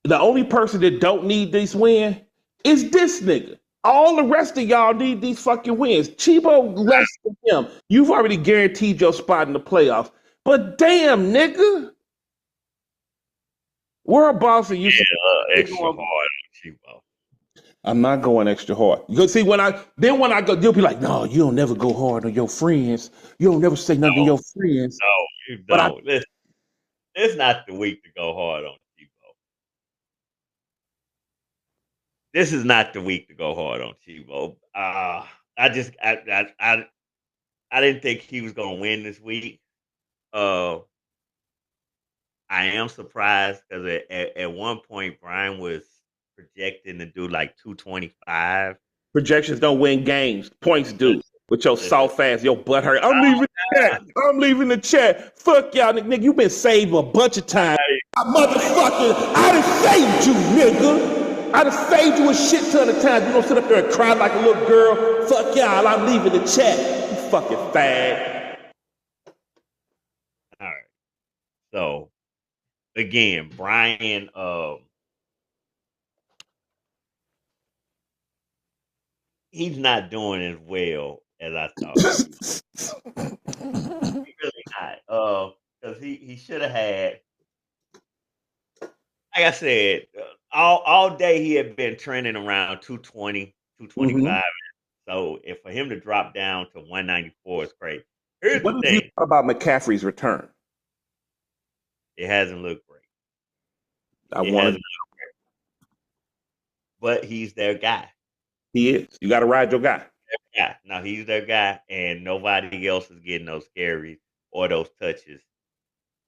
The only person that don't need this win is this nigga. All the rest of y'all need these fucking wins. Cheapo less than him. You've already guaranteed your spot in the playoffs. But damn, nigga. World Boss and you extra hard on Cheapo. I'm not going extra hard. You see, when I go, you'll be like, no, you don't never go hard on your friends. You don't never say nothing to your friends. No, you don't. It's not the week to go hard on Cheapo. This is not the week to go hard on Cheapo. I didn't think he was gonna win this week. I am surprised because at one point Brian was projecting to do like 225. Projections don't win games. Points do. With your soft ass, your butt hurt. I'm leaving the chat. Fuck y'all, nigga. You been saved a bunch of times. Motherfucker, I done saved you, nigga. I done saved you a shit ton of times. You don't sit up there and cry like a little girl. Fuck y'all, I'm leaving the chat. You fucking fag. All right. So, again, Brian, he's not doing as well as I thought. He really not. Because he should have had, like I said, all day he had been trending around 220, 225. Mm-hmm. So for him to drop down to 194 is crazy. Here's what the did thing. You thought about McCaffrey's return? It hasn't looked great. But he's their guy. He is. You got to ride your guy. their guy. No, he's their guy, and nobody else is getting those carries or those touches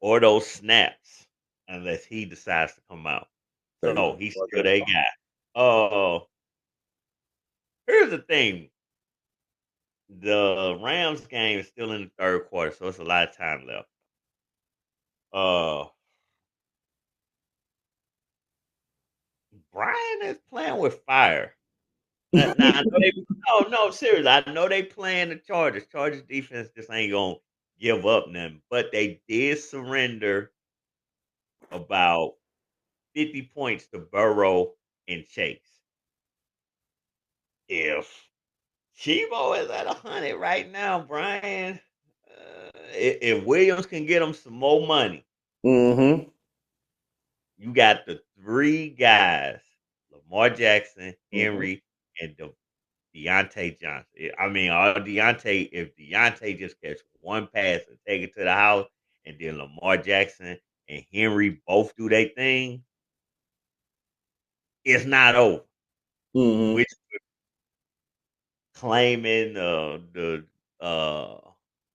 or those snaps unless he decides to come out. There you So go. he's still their guy. Here's the thing. The Rams game is still in the third quarter, so it's a lot of time left. Uh, Brian is playing with fire. Now I know they no, seriously. I know they playing the Chargers. Chargers defense just ain't gonna give up nothing, but they did surrender about 50 points to Burrow and Chase. If Chivo is at 100 right now, Brian, if Williams can get him some more money, Mm-hmm. you got the three guys: Lamar Jackson, Mm-hmm. Henry, and Deontay Johnson. I mean, if Deontay just catch one pass and take it to the house, and then Lamar Jackson and Henry both do their thing, it's not over. Mm-hmm. Which claiming uh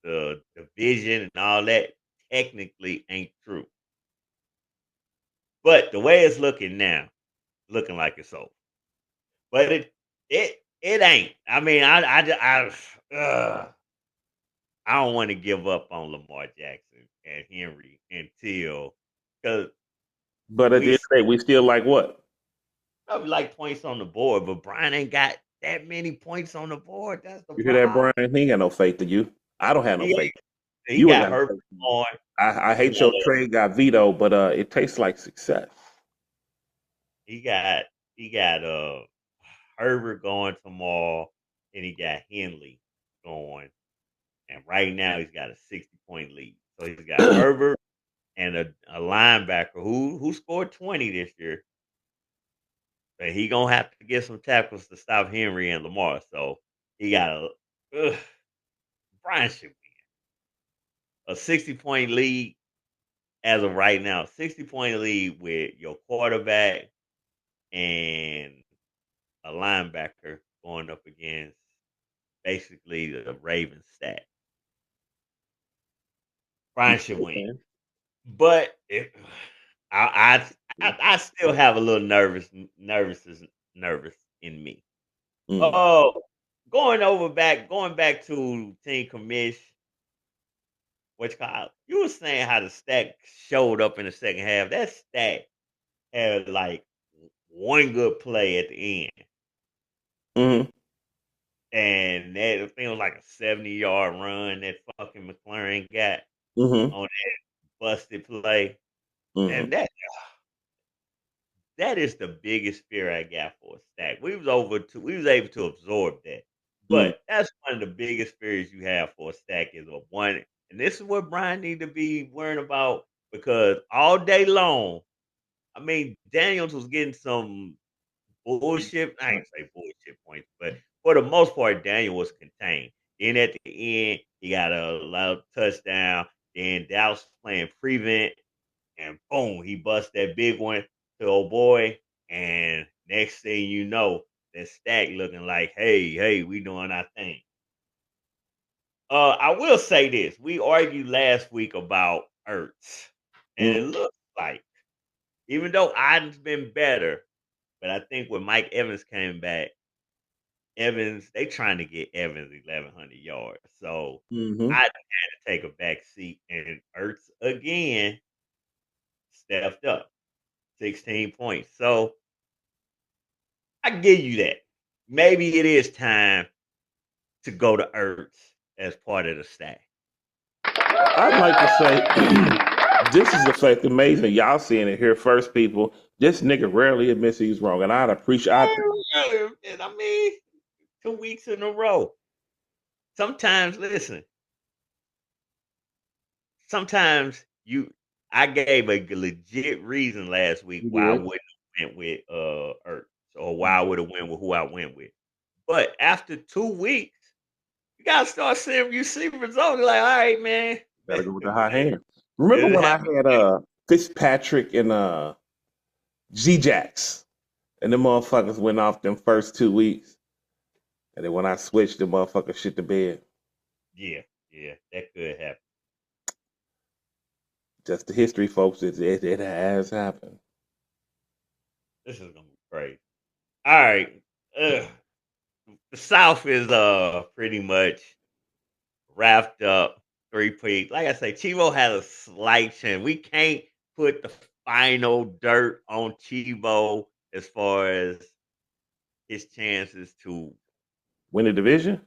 the division and all that technically ain't true. But the way it's looking now, looking like it's over. But it ain't. I mean, I don't want to give up on Lamar Jackson and Henry until because But at the we end of the day, we still like what? probably like points on the board, but Brian ain't got that many points on the board. That's the You hear that, problem. Brian? He ain't got no faith in you. I don't have no He, faith. he You ain't got got no Herbert faith in me. on. I He hate got your trade got vetoed, but it tastes like success. he got he got Herbert going tomorrow, and he got Henley going. And right now he's got a 60-point lead. So he's got Herbert and a linebacker who scored 20 this year. But he gonna have to get some tackles to stop Henry and Lamar. So he got Brian should win. A 60-point lead as of right now. 60-point lead with your quarterback and a linebacker going up against basically the Ravens stat. Brian should win. But I still have a little nervous in me. Mm. Oh, going back to Team Commish, which you were saying how the stack showed up in the second half. That stack had like one good play at the end, Mm-hmm. and that I think it was like a 70-yard run that fucking McLaren got Mm-hmm. on that busted play, Mm-hmm. and that is the biggest fear I got for a stack. We was able to absorb that. Mm-hmm. But that's one of the biggest fears you have for a stack is a one. And this is what Brian need to be worrying about because all day long, I mean, Daniels was getting some bullshit. I ain't say bullshit points, but for the most part, Daniel was contained. Then at the end, he got a loud touchdown. Then Dallas was playing prevent and boom, he bust that big one to old boy. And next thing you know, that stack looking like, hey, we doing our thing. I will say this: we argued last week about Ertz, and it looks like, even though Iden's been better, but I think when Mike Evans came back, they trying to get Evans 1,100 yards, so Mm-hmm. I had to take a back seat, and Ertz again stepped up. 16 points. So I give you that. Maybe it is time to go to Ertz as part of the stack. I'd like to say this is the fact amazing. Y'all seeing it here first, people. This nigga rarely admits he's wrong, and I'd appreciate. And I mean, 2 weeks in a row. Sometimes, listen. Sometimes I gave a legit reason last week You why I did. wouldn't have went with Ertz or why I would have went with who I went with. But after 2 weeks, you gotta start seeing you see results. Like, all right, man. Gotta go with the high hand. Remember It when I happened. had Fitzpatrick and G Jacks, and them motherfuckers went off them first 2 weeks. And then when I switched, the motherfucker shit the bed. Yeah, that could happen. Just the history, folks. It has happened. This is gonna be crazy. All right. The South is pretty much wrapped up. Three-peat. Like I say, Chivo had a slight chance. We can't put the final dirt on Chivo as far as his chances to Win the division?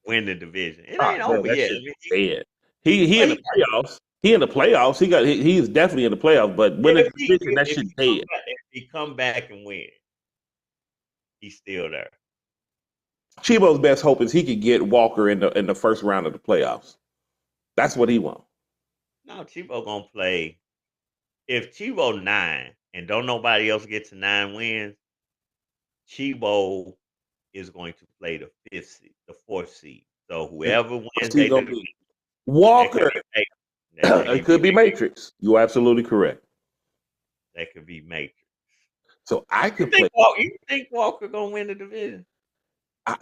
win the division. It Oh, ain't hell, over that yet. shit I mean, dead. He in the playoffs. He in the playoffs. He is definitely in the playoffs. But winning the division, that shit dead. if he come back and win, he's still there. Chibo's best hope is he could get Walker in the first round of the playoffs. That's what he wants. No, Chivo gonna play. If Chivo 9 and don't nobody else get to 9 wins, Chivo is going to play the fourth seed. So whoever wins He's they gonna division, be Walker. that It could be Matrix. You're absolutely correct. That could be Matrix. So I could You play. think Walker gonna win the division? I'm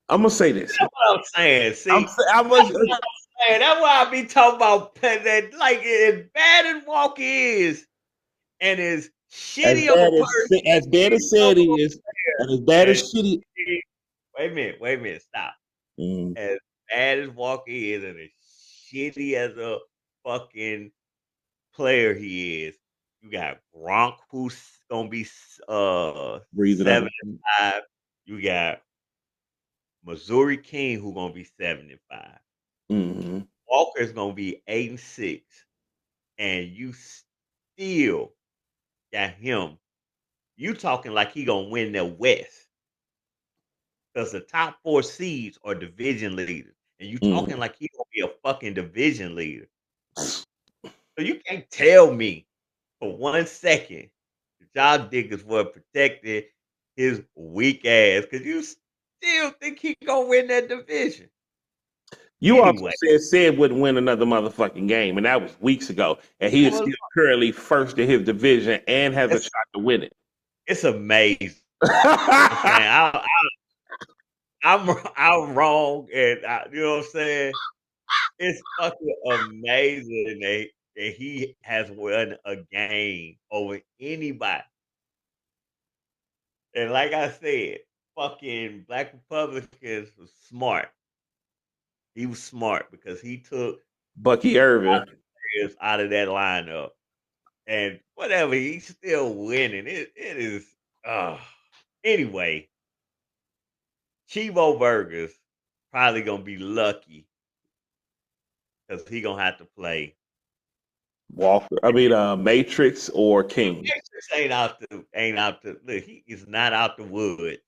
gonna say this. That's what I'm saying. See, I'm that's what I'm saying. That's why I be talking about that. Like as bad as Walker is, and as shitty of a person, as bad as said he is, and as bad as shitty. Wait a minute, stop. Mm. As bad as Walker is, and as shitty as a fucking player he is, you got Gronk who's gonna be Breathing 7-5. You got Missouri King who gonna be 7-5. Mm-hmm. Walker's gonna be 8-6, and you still got him. You talking like he gonna win the West because the top 4 seeds are division leaders, and you talking like he gonna be a fucking division leader. So you can't tell me for 1 second that y'all niggas were protecting his weak ass because you still think he gonna win that division. You Anyway. also said wouldn't win another motherfucking game, and that was weeks ago. And he is still currently first in his division and has a shot to win it. It's amazing. I'm wrong, and you know what I'm saying? It's fucking amazing that he has won a game over anybody. And like I said, fucking Black Republicans was smart. He was smart because he took Bucky Irvin out of that lineup. And whatever, he's still winning. It is anyway. Chivo Burgers probably gonna be lucky because he gonna have to play Walker. I mean, Matrix or King. Matrix ain't out the look. He is not out the woods.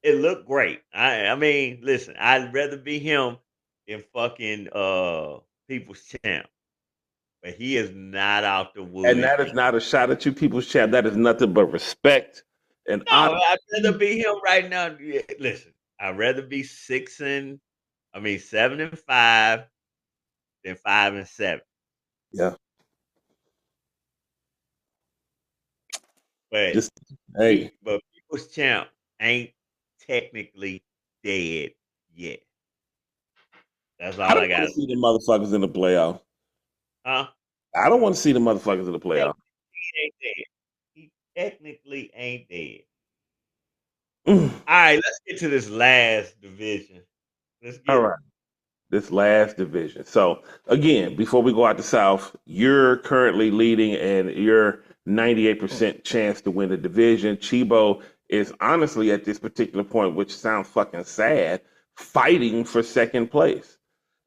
It looked great. I mean, listen, I'd rather be him than fucking People's Champ. But he is not out the woods. And that is not a shot at you, People's Champ. That is nothing but respect and honor. I'd rather be him right now. Yeah, listen, I'd rather be 7-5 than 5-7. Yeah. But but People's Champ ain't technically dead yet. That's all I got. To see the motherfuckers in the playoff. Huh? I don't want to see the motherfuckers in the playoff. He ain't dead. He technically ain't dead. All right, let's get to this last division. All right. This last division. So again, before we go out the South, you're currently leading and you're 98% chance to win the division. Chibo is honestly at this particular point, which sounds fucking sad, fighting for second place.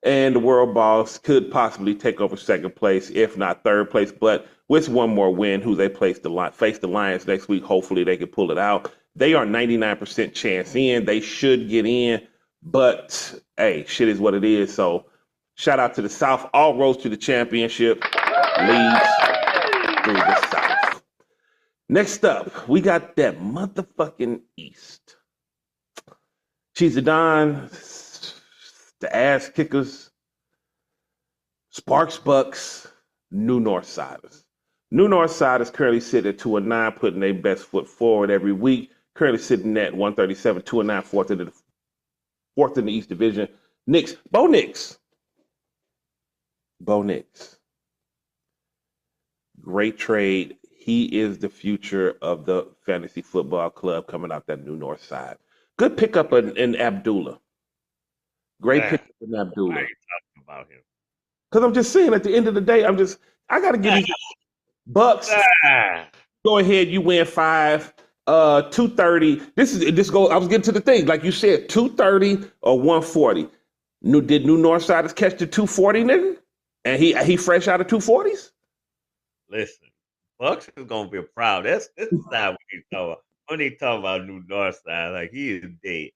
And the World Boss could possibly take over second place, if not third place. But with one more win, who they face the Lions next week, hopefully they can pull it out. They are 99% chance in. They should get in. But, hey, shit is what it is. So, shout out to the South. All roads to the championship leads through the South. Next up, we got that motherfucking East. Cheese of Don, the Ass Kickers, Sparks Bucks, New Northsiders. New Northsiders currently sit at 2-9, putting their best foot forward every week. currently sitting at 137, 2-9, fourth in the East Division. Knicks, Bo Nix. Great trade. He is the future of the fantasy football club coming out that new North Side. Good pickup in Abdullah. Great pickup in Why are Abdullah. you talking about him? Because I'm just saying, at the end of the day, I got to give these Bucks. Ah, Go ahead, you win 5. 230. I was getting to the thing, like you said, 230 or 140. Did New Northsiders catch the 240 nigga? And he fresh out of 240s? listen, Bucks is gonna be proud. This is not what he's talking about. When he talking about New North Side, like he is dead.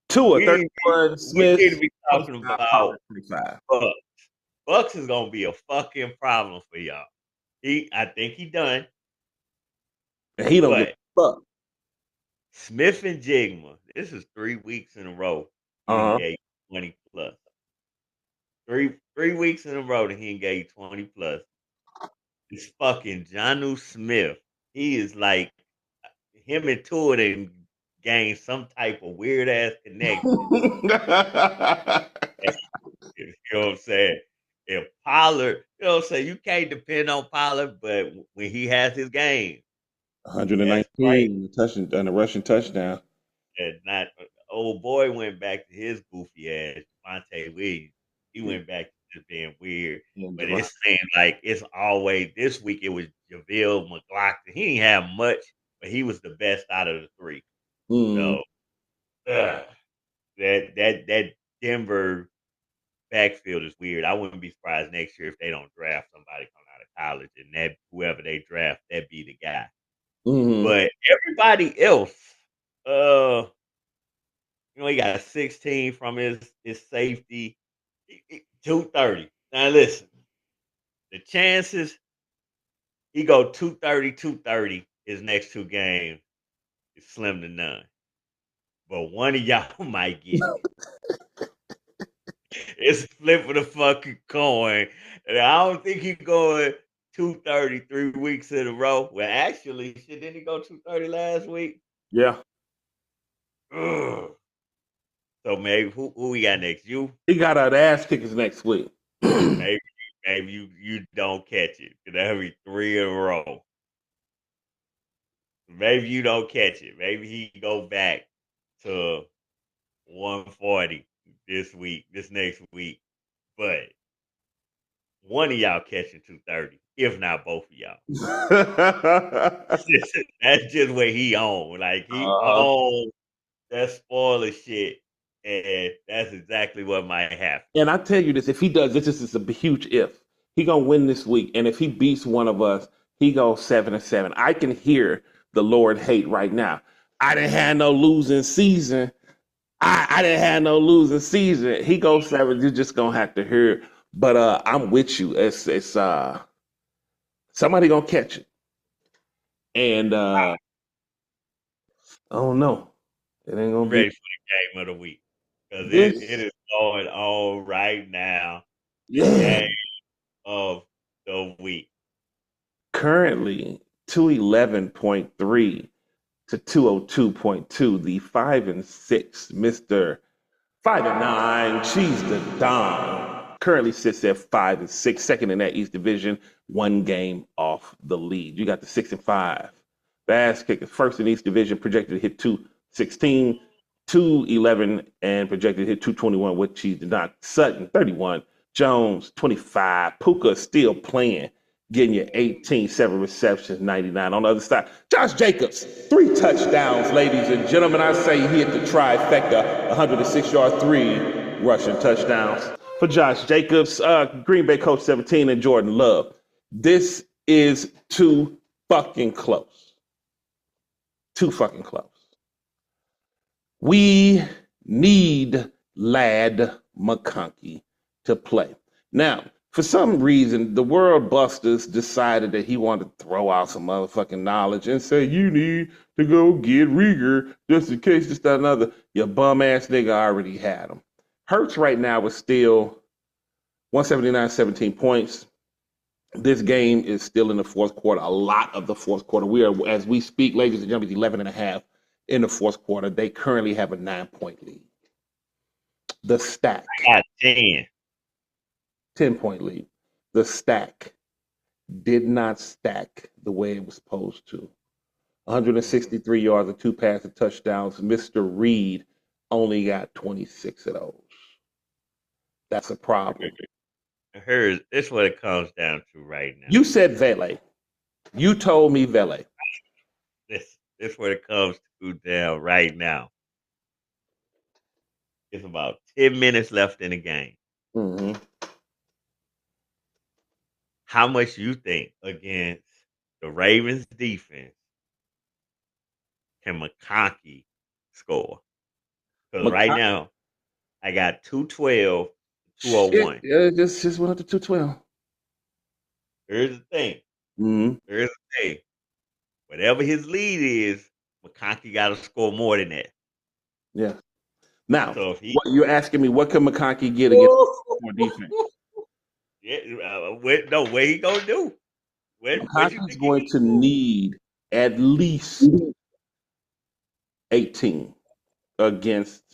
Tua, We 31, Smith, need to be talking 25, about 25. Bucks. Bucks is gonna be a fucking problem for y'all. I think he done. And he don't give But a fuck. Smith and Jigma, this is 3 weeks in a row. He Uh-huh. engaged 20 plus. Three weeks in a row that he engaged 20 plus. This fucking Jonnu Smith. He is like him and Tua didn't gain some type of weird ass connection. You know what I'm saying? If Pollard, you know what I'm saying, you can't depend on Pollard, but when he has his game, that's right. 119 and a rushing touchdown. And not old boy went back to his goofy ass, Monte Williams. He went back to just being weird. But it seemed like it's always this week it was JaVale McLaughlin. He didn't have much, but he was the best out of the 3. Mm. So that Denver backfield is weird. I wouldn't be surprised next year if they don't draft somebody coming out of college and that whoever they draft, that be the guy. Mm-hmm. But everybody else, he got 16 from his safety, 230. Now listen, the chances he go 230 his next 2 games is slim to none. But one of y'all might get it. It's a flip of the fucking coin. And I don't think he's going 230 3 weeks in a row. Well, actually, shit, didn't he go 230 last week? Yeah. Ugh. So maybe who we got next? You? He got the ass kickers next week. maybe you don't catch it. That'll be 3 in a row. Maybe you don't catch it. Maybe he go back to 140 this next week. But one of y'all catching 230, if not both of y'all. That's just what he on. Like he on that spoiler shit. And that's exactly what might happen. And I tell you this, if he does, this is a huge if. He gonna win this week. And if he beats one of us, he goes 7-7. I can hear the Lord hate right now. I didn't have no losing season. I didn't have no losing season. He goes 7. You're just gonna have to hear it. But I'm with you. It's somebody gonna catch it. And I don't know. It ain't gonna Ready be for the game of the week. Because it is going on right now. Yeah. Game of the week. Currently 211.3 to 202.2. The 5-6, Mr. 5-9, Cheese the Don. Currently sits at 5-6, second in that East Division, 1 game off the lead. You got the 6-5. Bass Kickers first in East Division, projected to hit 216, 211, and projected to hit 221 with Cheese the Don. Sutton 31, Jones 25. Puka still playing, getting you 18, 7 receptions, 99. On the other side, Josh Jacobs, 3 touchdowns, ladies and gentlemen. I say he hit the trifecta, 106-yard, 3 rushing touchdowns for Josh Jacobs. Green Bay coach 17 and Jordan Love. This is too fucking close. Too fucking close. We need Lad McConkey to play. Now, for some reason, the World Busters decided that he wanted to throw out some motherfucking knowledge and say, you need to go get Rieger just in case this, that, another. Your bum ass nigga already had him. Hurts right now is still 179, 17 points. This game is still in the fourth quarter. A lot of the fourth quarter. We are, as we speak, ladies and gentlemen, 11 and a half in the fourth quarter. They currently have a 9-point lead. The stack. I got 10. 10-point lead. The stack did not stack the way it was supposed to. 163 yards and 2 passing touchdowns. Mr. Reed only got 26 of those. That's a problem. Here's this what it comes down to right now. You said Vele. You told me Vele. This what it comes to down right now. It's about 10 minutes left in the game. Mm-hmm. How much you think against the Ravens defense can McConkey score? Because right now, I got 212, 201. Yeah, just went up to 212. Here's the thing. Mm-hmm. Here's the thing. Whatever his lead is, McConkey got to score more than that. Yeah. Now, so if you're asking me, what can McConkey get against more defense? Yeah, what he gonna do? McConkey's going to need at least 18 against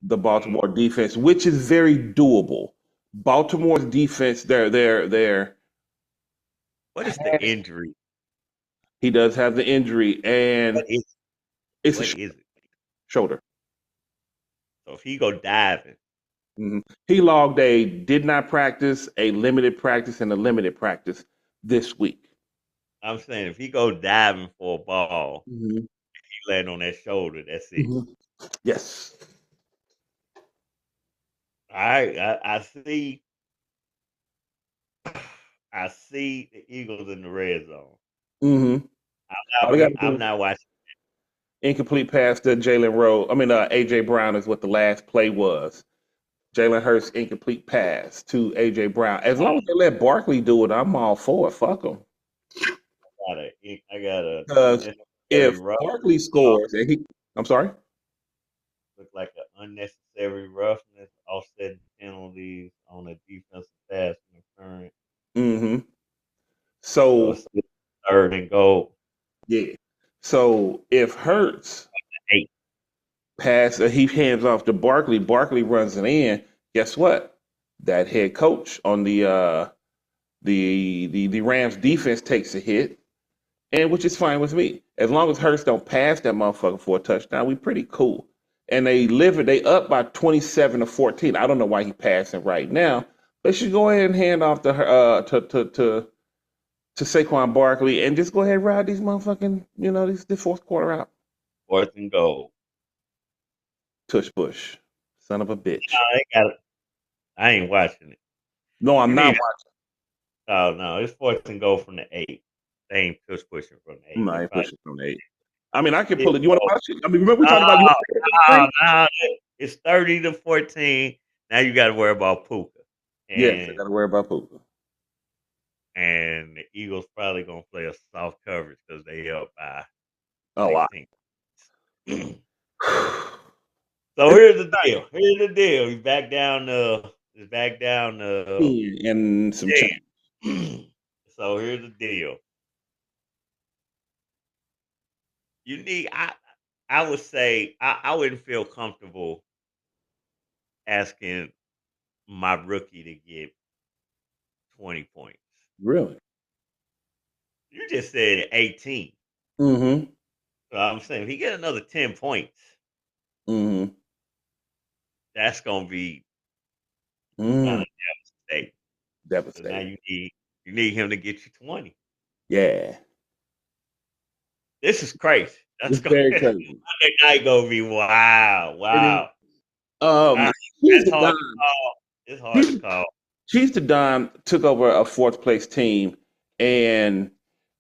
the Baltimore defense, which is very doable. Baltimore's defense, they're what is the injury? He does have the injury, and it's a shoulder. So if he go diving, he logged a did not practice, a limited practice, and a limited practice this week. I'm saying if he go diving for a ball, if he land on that shoulder, that's it. Yes. I see the Eagles in the red zone. I'm not watching. Incomplete pass to Jalen Rose. AJ Brown is what the last play was. Jalen Hurts incomplete pass to AJ Brown. As long as they let Barkley do it, I'm all for it. Fuck them. I got because if Barkley scores and I'm sorry. Look like an unnecessary roughness, offsetting penalties on a defensive pass interference. So third and goal. Yeah. So if Hurts pass, he hands off to Barkley. Barkley runs it in. Guess what? That head coach on the Rams defense takes a hit, and which is fine with me as long as Hurts don't pass that motherfucker for a touchdown. We pretty cool. And they up by 27-14. I don't know why he passing right now. They should go ahead and hand off to Saquon Barkley and just go ahead and ride these motherfucking, this fourth quarter out. Fourth and goal. Tush Push. Son of a bitch. No, they got it. I ain't watching it. No, I'm not watching. Oh, no. It's fourth and goal from the 8. They ain't tush pushing from the 8. No, I ain't pushing from the 8. I mean, I can pull it. You want to watch it? I mean, remember we talked about no, it's 30-14. Now you got to worry about Puka. Yes, I got to worry about Puka. And the Eagles probably going to play a soft coverage because they up by 16. So here's the deal. He's back down and some change. So here's the deal. You need I would say I wouldn't feel comfortable asking my rookie to get 20 points. Really? You just said 18. Mm-hmm. So I'm saying if he get another 10 points, that's gonna be kind of devastating. So now you need him to get you 20. Yeah. This is crazy. That's very crazy. Monday night gonna be wow. It's hard to call. Chiefs to Don took over a fourth place team, and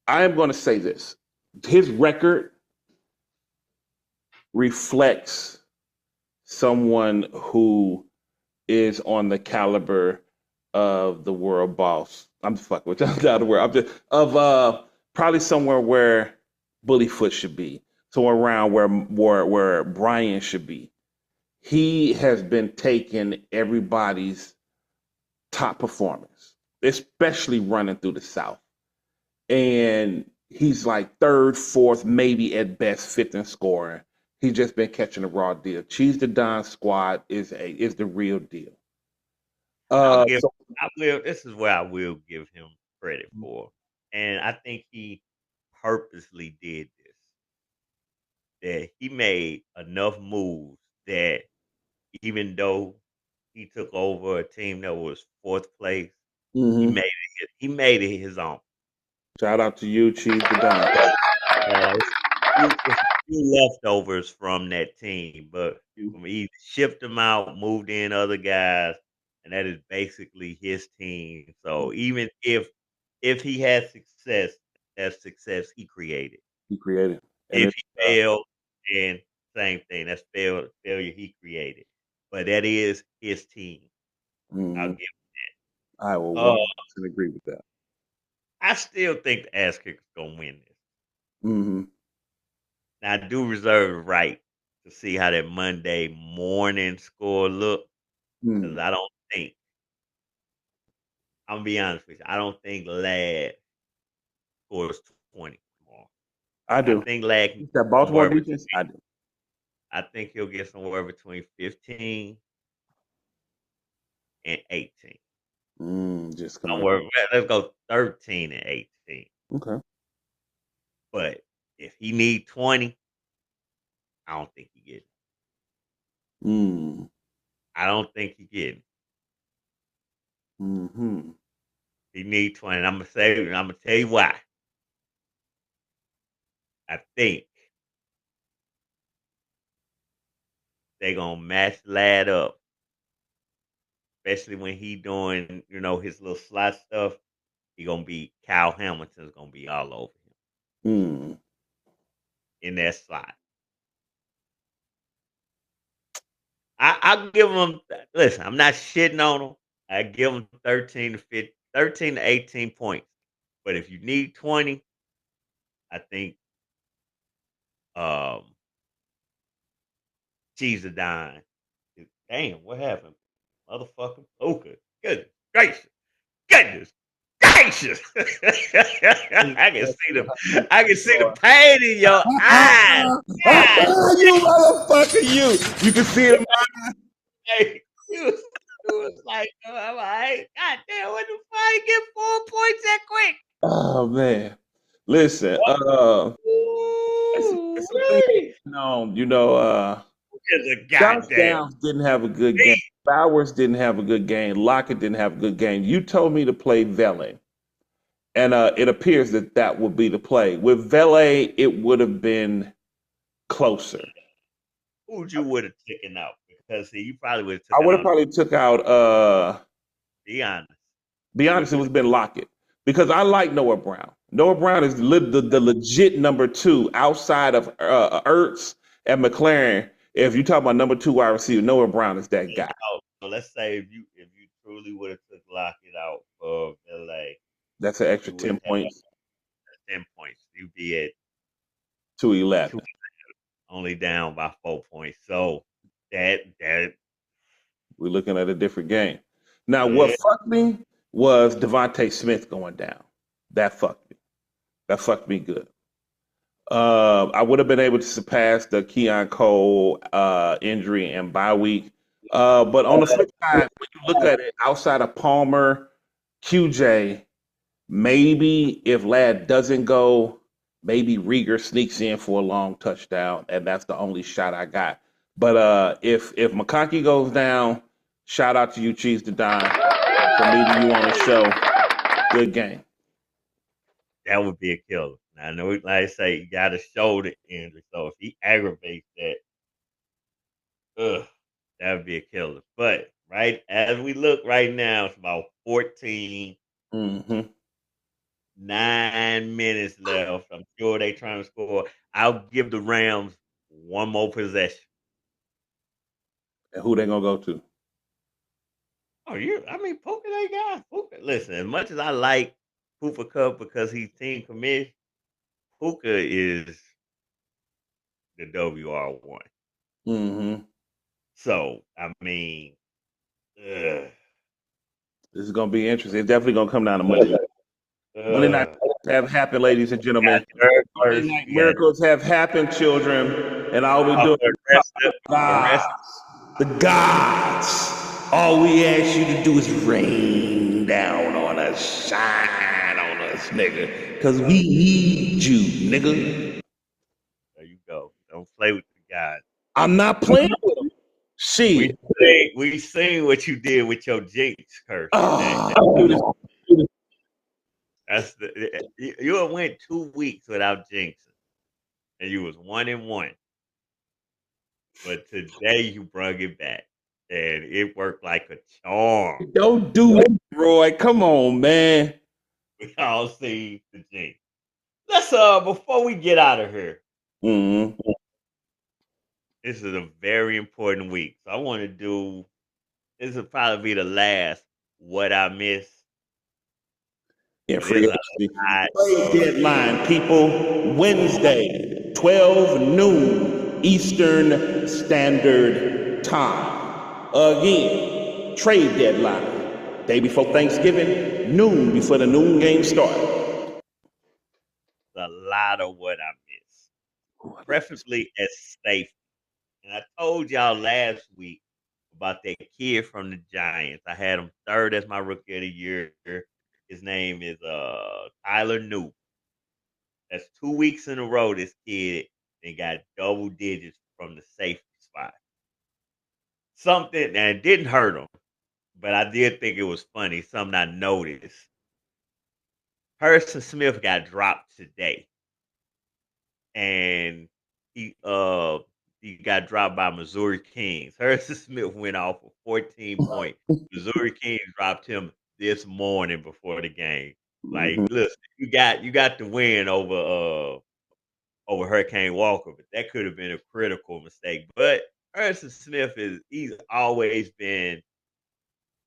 I am going to say this: his record reflects someone who is on the caliber of the world boss. I'm just fucking with you. I'm out of word. I'm just probably somewhere where Bullyfoot should be, somewhere around where Brian should be. He has been taking everybody's top performance. especially running through the South. And he's like third, fourth, maybe at best fifth in scoring. He's just been catching the raw deal. Cheese the Don squad is the real deal. I'll give. So I will. This is where I will give him credit for, and I think he purposely did this. That he made enough moves that even though he took over a team that was fourth place, he mhm. made it. He made it his own. Shout out to you, Cheese the Don. It's a few leftovers from that team, but from either shipped them out, moved in other guys, and that is basically his team. So even if he had success, that's success he created. He created, and If it's he failed, then same thing. That's failure he created. But that is his team. I'll mhm. give. I will Uh, 100% agree with that. I still think the ass kicker's gonna win this. Hmm. Now, I do reserve the right to see how that Monday morning score look, because Mm. I don't think Imma be honest with you, I don't think Lad scores 20 tomorrow. I I do. think Lad can get That Baltimore somewhere defense, I between do. I think he'll get somewhere between 15 and 18. Just coming up. Somewhere let's go 13 and 18. Okay. But if he need 20, I don't think he get it. Mm. I don't think he get it. Hmm. He need 20, and Imma tell you why. I think they gonna match Lad up, especially when he doing, his little slot stuff. He gonna be Kyle Hamilton's gonna be all over him Mm. in that slot. I give him. Listen, I'm not shitting on him. I give him 13 to 18 points. But if you need 20, I think um she's a dime. Damn, what happened? Motherfucking Puka. Goodness gracious. Goodness gracious. I can see the pain in your eyes. God You motherfucker, you! You can see it. damn. You was like, I'm like, God damn, what the fuck? He get 4 points that quick. Oh man, listen. It's some things Ooh-wee. known. Is a Josh goddamn Downs didn't have a good game. beast. Bowers didn't have a good game. Lockett didn't have a good game. You told me to play Vele, and it appears that that would be the play. With Vele, it would have been closer. Who'd you would have taken out? Because see, you probably would have I took out would have on probably took out. be honest. Be You would honest, it have was been Lockett because I like Noah Brown. Noah Brown is the legit number two outside of Ertz and McLaren. If you talk about number two wide receiver, Noah Brown is that guy. so let's say if you truly would have took Lockett out of LA, That's an extra you would 10 have had points 10 points. You'd be at to two 11. only down by 4 points. So that We're looking at a different game. Now, what yeah, fucked me was Devontae Smith going down. That fucked me. That fucked me good. I would have been able to surpass the Keon Cole injury and bye week. But on the flip side, when you look at it, outside of Palmer, QJ, maybe if Ladd doesn't go, maybe Rieger sneaks in for a long touchdown, and that's the only shot I got. But if McConkey goes down, shout out to you, Cheese to Dime, for meeting you on the show. Good game. that would be a killer. Now, I know, like I say, you got a shoulder injury, so if he aggravates that, that would be a killer. But right as we look right now, it's about 14, Hmm. 9 minutes left. I'm sure they trying to score. I'll give the Rams one more possession. And who they gonna go to? Oh, I mean, Puka, they got Puka. Listen, as much as I like Cooper Cup because he's team commish, Puka is the WR1. Hmm. So, I mean, ugh. This is gonna be interesting. It's definitely gonna come down to Monday night. Monday night have happened, ladies and Got gentlemen. third Monday verse. night You got miracles have happened, children, and all we're doing the is rest talking of the about rest. gods. The gods. All we ask you to do is rain down on us, shine on us, nigga. Cause we need you, nigga. There you go. Don't play with the guys. I'm not playing with them. Shit. We seen what you did with your jinx curse. Oh, That's you had went 2 weeks without jinxing, and you was 1-1. But today you brought it back, and it worked like a charm. don't do that, Roy. Come on, man. We all see the jinx. Let's before we get out of here, Mm-hmm. this is a very important week. So I want to do this will probably be the last what I missed. Yeah, But free there's a agency. lot Trade deadline, people. Wednesday, 12 noon Eastern Standard Time. Again, trade deadline. Day before Thanksgiving, noon before the noon game start. a lot of what I missed. Preferably as safe. And I told y'all last week about that kid from the Giants. I had him third as my rookie of the year. His name is Tyler New. That's 2 weeks in a row this kid and got double digits from the safety spot. Something and it didn't hurt him, but I did think it was funny. Something I noticed. Harrison Smith got dropped today, and he he got dropped by Missouri Kings. Harrison Smith went off a 14 point. Missouri Kings dropped him this morning before the game. Like, Mhm. listen, you got the win over Hurricane Walker, but that could have been a critical mistake. But Harrison Smith he's always been,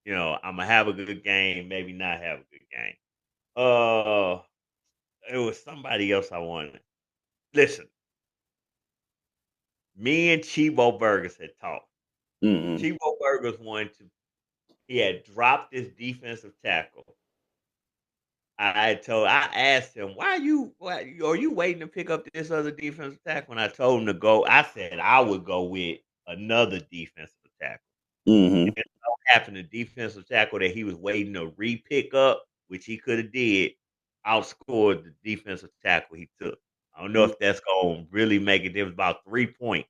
I'm gonna have a good game, maybe not have a good game. Uh it was somebody else I wanted. Listen, me and Chibo Burgers had talked. Mhm. Chibo Burgers he had dropped his defensive tackle. I asked him, why are you waiting to pick up this other defensive tackle? When I told him to go, I said I would go with another defensive tackle. And Mhm. it so happened the defensive tackle that he was waiting to re-pick up, which he could have did, outscored the defensive tackle he took. I don't know if that's gonna really make a difference, about 3 points,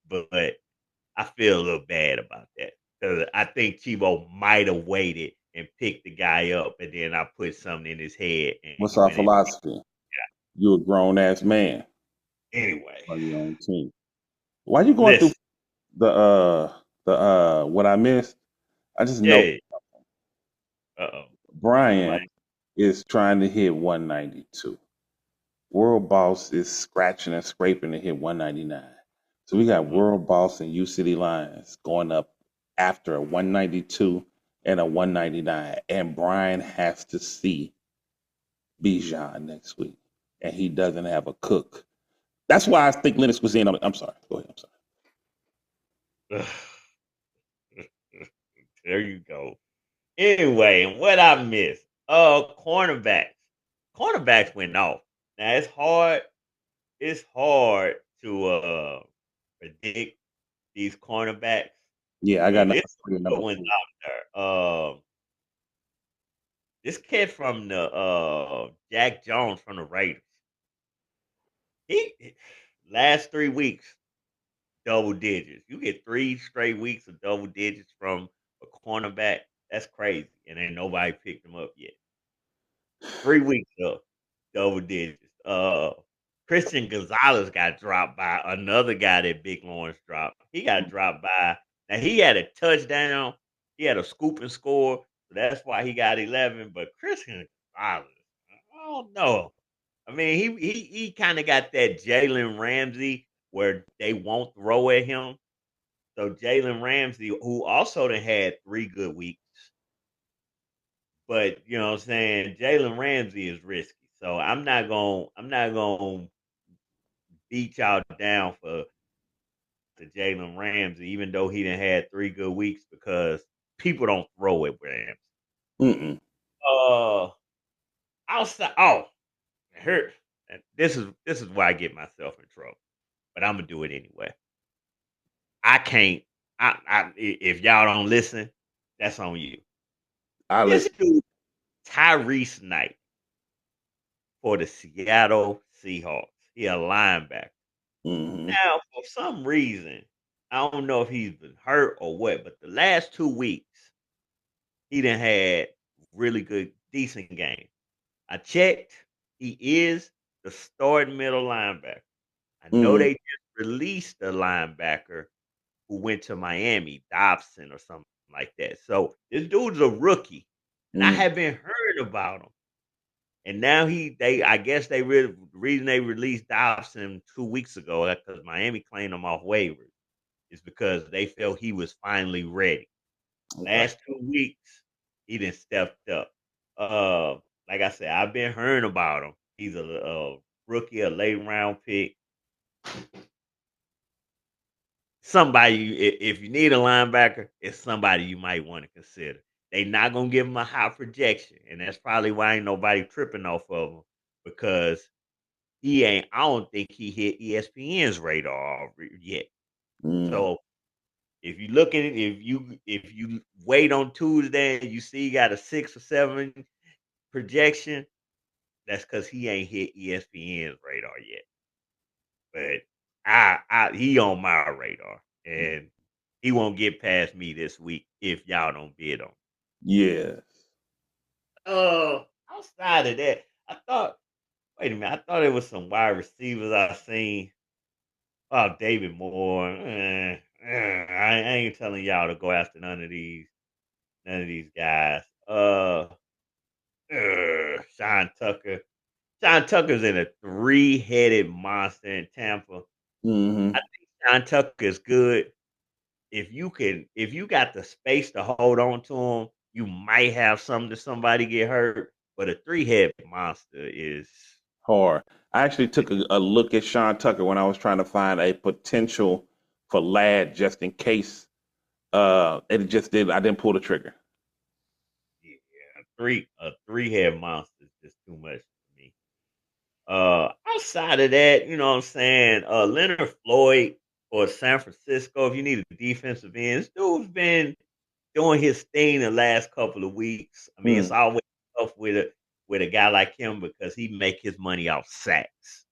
but I feel a little bad about that because I think Tebow might have waited and picked the guy up, and then I put something in his head, and What's he our went and picked philosophy? You a grown ass man anyway. on your own team. Why you going through Listen, the what I missed? I just know yeah, uh-oh, Brian somebody, is trying to hit 192. World Boss is scratching and scraping to hit 199. So we got mhm. World Boss and U City Lions going up after a 192 and a 199. And Brian has to see Bijan next week. And he doesn't have a cook. That's why I think Lennox was in on it. I'm sorry. Go ahead. I'm sorry. There you go. Anyway, and what I missed, cornerbacks. Cornerbacks went off. Now it's hard to predict these cornerbacks, Yeah, I got but number it's three and some number good ones four. out there. This kid from the Jack Jones from the Raiders. He last 3 weeks double digits. You get 3 straight weeks of double digits from a cornerback. That's crazy, and ain't nobody picked him up yet. 3 weeks of double digits. Christian Gonzalez got dropped by another guy that Big Lawrence dropped. He got dropped by. Now he had a touchdown. He had a scoop and score, so that's why he got 11. But Christian Gonzalez, I don't know. I mean, he kind of got that Jalen Ramsey where they won't throw at him. So Jalen Ramsey, who also done had 3 good weeks, but you know what I'm saying, Jalen Ramsey is risky. So I'm not gonna beat y'all down for the Jalen Ramsey, even though he done had 3 good weeks because people don't throw at Rams. Mm-mm. Outside. Oh, hurt. This is why I get myself in trouble, but I'm gonna do it anyway. I can't. If y'all don't listen, that's on you. I This listen. dude, Tyrese Knight for the Seattle Seahawks. He a linebacker. Mm-hmm. Now, for some reason, I don't know if he's been hurt or what, but the last 2 weeks, he done had really good, decent games. I checked. He is the starting middle linebacker. I know Mm-hmm. they just released a linebacker who went to Miami, Dobson or something like that. So this dude's a rookie, and I Mm-hmm. have been heard about him. And now I guess the reason they released Dobson 2 weeks ago because Miami claimed him off waivers is because they felt he was finally ready. Okay. Last 2 weeks, he done stepped up. Uh, like I said, I've been hearing about him. He's a rookie, a late round pick. Somebody, if you need a linebacker, it's somebody you might want to consider. They not gonna give him a high projection, and that's probably why ain't nobody tripping off of him because he ain't. I don't think he hit ESPN's radar yet. Mm. So if you look at it, if you wait on Tuesday and you see he got a 6 or 7 projection, that's because he ain't hit ESPN's radar yet. But I he on my radar, and he won't get past me this week if y'all don't bid on. Yes. Outside of that, I thought. Wait a minute, I thought it was some wide receivers I seen. Oh, David Moore. I ain't telling y'all to go after none of these guys. Sean Tucker. Sean Tucker's in a three-headed monster in Tampa. Mm-hmm. I think Sean Tucker is good. If you got the space to hold on to him, you might have something to somebody get hurt. But a three-headed monster is Hard. I actually took a look at Sean Tucker when I was trying to find a potential for Lad just in case. And it just did. I didn't pull the trigger. yeah, a three-head monster is just too much for me. Outside of that, you know what I'm saying? Leonard Floyd or San Francisco, if you need a defensive end, this dude's been doing his thing the last couple of weeks. I mean, it's Mm. always tough with a guy like him because he make his money off sacks.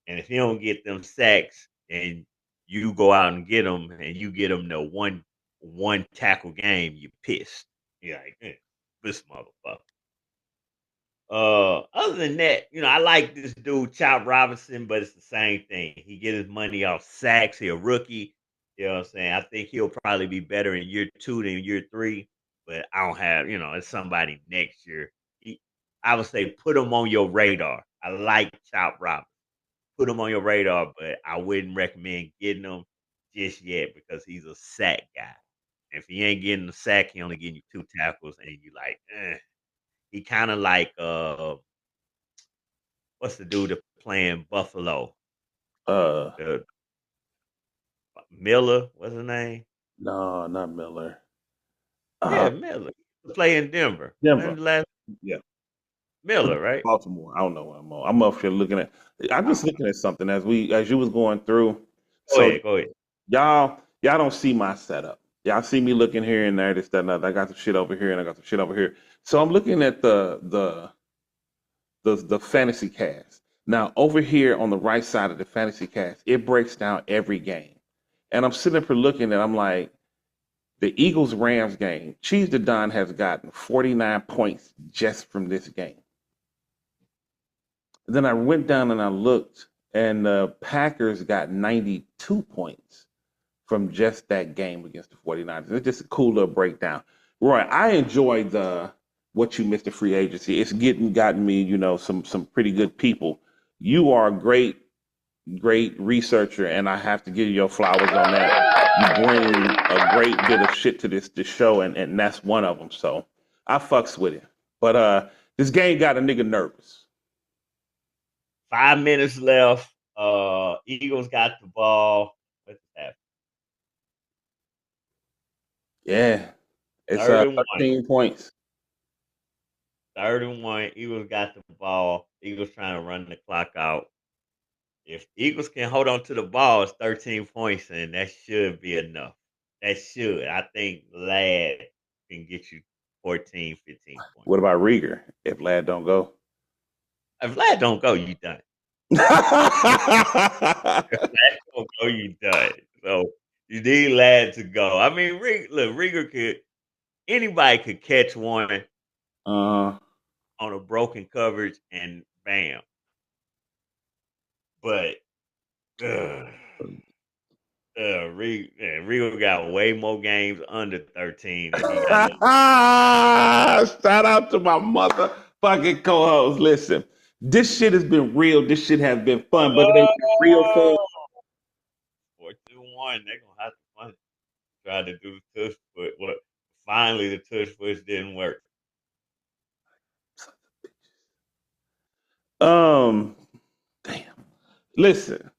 And if you don't get them sacks and you go out and get them and you get them the one tackle game, you pissed. You're like, this motherfucker. Other than that, I like this dude Chop Robinson, but it's the same thing. He get his money off sacks. He a rookie. You know what I'm saying? I think he'll probably be better in year 2 than year 3. But I don't have, it's somebody next year. I would say put him on your radar. I like Chop Robinson. Put him on your radar, but I wouldn't recommend getting him just yet because he's a sack guy. If he ain't getting the sack, he only getting you 2 tackles, and you like, he kind of like what's the dude that playing Buffalo? Uh, The Miller, what's his name? no, not Miller. Yeah, Miller. He play in Denver. Denver. When's the last Yeah. Miller, right? Baltimore. I don't know what I'm on. I'm up here looking at. I'm just Oh, looking at something as you was going through. go So ahead, go ahead. y'all don't see my setup. Y'all see me looking here and there, this, that, and other. I got some shit over here and I got some shit over here. So I'm looking at the fantasy cast. Now over here on the right side of the fantasy cast, it breaks down every game. And I'm sitting up here looking and I'm like, the Eagles Rams game, Cheese the Don has gotten 49 points just from this game. Then I went down and I looked, and the Packers got 92 points from just that game against the 49ers. It's just a cool little breakdown. Roy, I enjoy the what you missed the free agency. It's gotten me, some pretty good people. You are a great researcher, and I have to give you your flowers on that. You bring a great bit of shit to this show, and that's one of them. So I fucks with it. But this game got a nigga nervous. 5 minutes left. Eagles got the ball. What's that? Yeah, it's Third and one. 13 points. 31. Eagles got the ball. Eagles trying to run the clock out. If Eagles can hold on to the ball, it's 13 points, and that should be enough. That should. I think Lad can get you 14, 15 points. What about Rieger if Lad don't go? If Lad don't go, you done. If Lad don't go, you done. So you need Lad to go. I mean, Rieger could. Anybody could catch one on a broken coverage, and bam. But Rio got way more games under 13 than he got. Shout out to my motherfucking co-host. Listen, this shit has been real. This shit has been fun, but it ain't been real fun. 4-2-1. They're gonna have to try to do the tush foot. What? Finally, the tush push didn't work. Damn. Listen.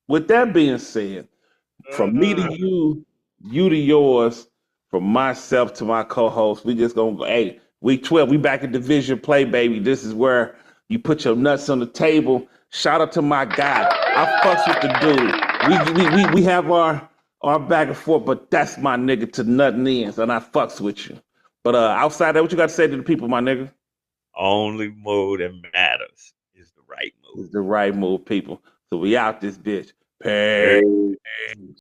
With that being said, from me to you, you to yours, from myself to my co-host, we just gonna go. Hey, week 12, we back in division play, baby. This is where you put your nuts on the table. Shout out to my guy. I fucks with the dude. We have our back and forth, but that's my nigga to nothing ends, and I fucks with you. But outside that, what you got to say to the people, my nigga? Only move that matters is the right move. Is the right move, people. So we out this bitch. Peace.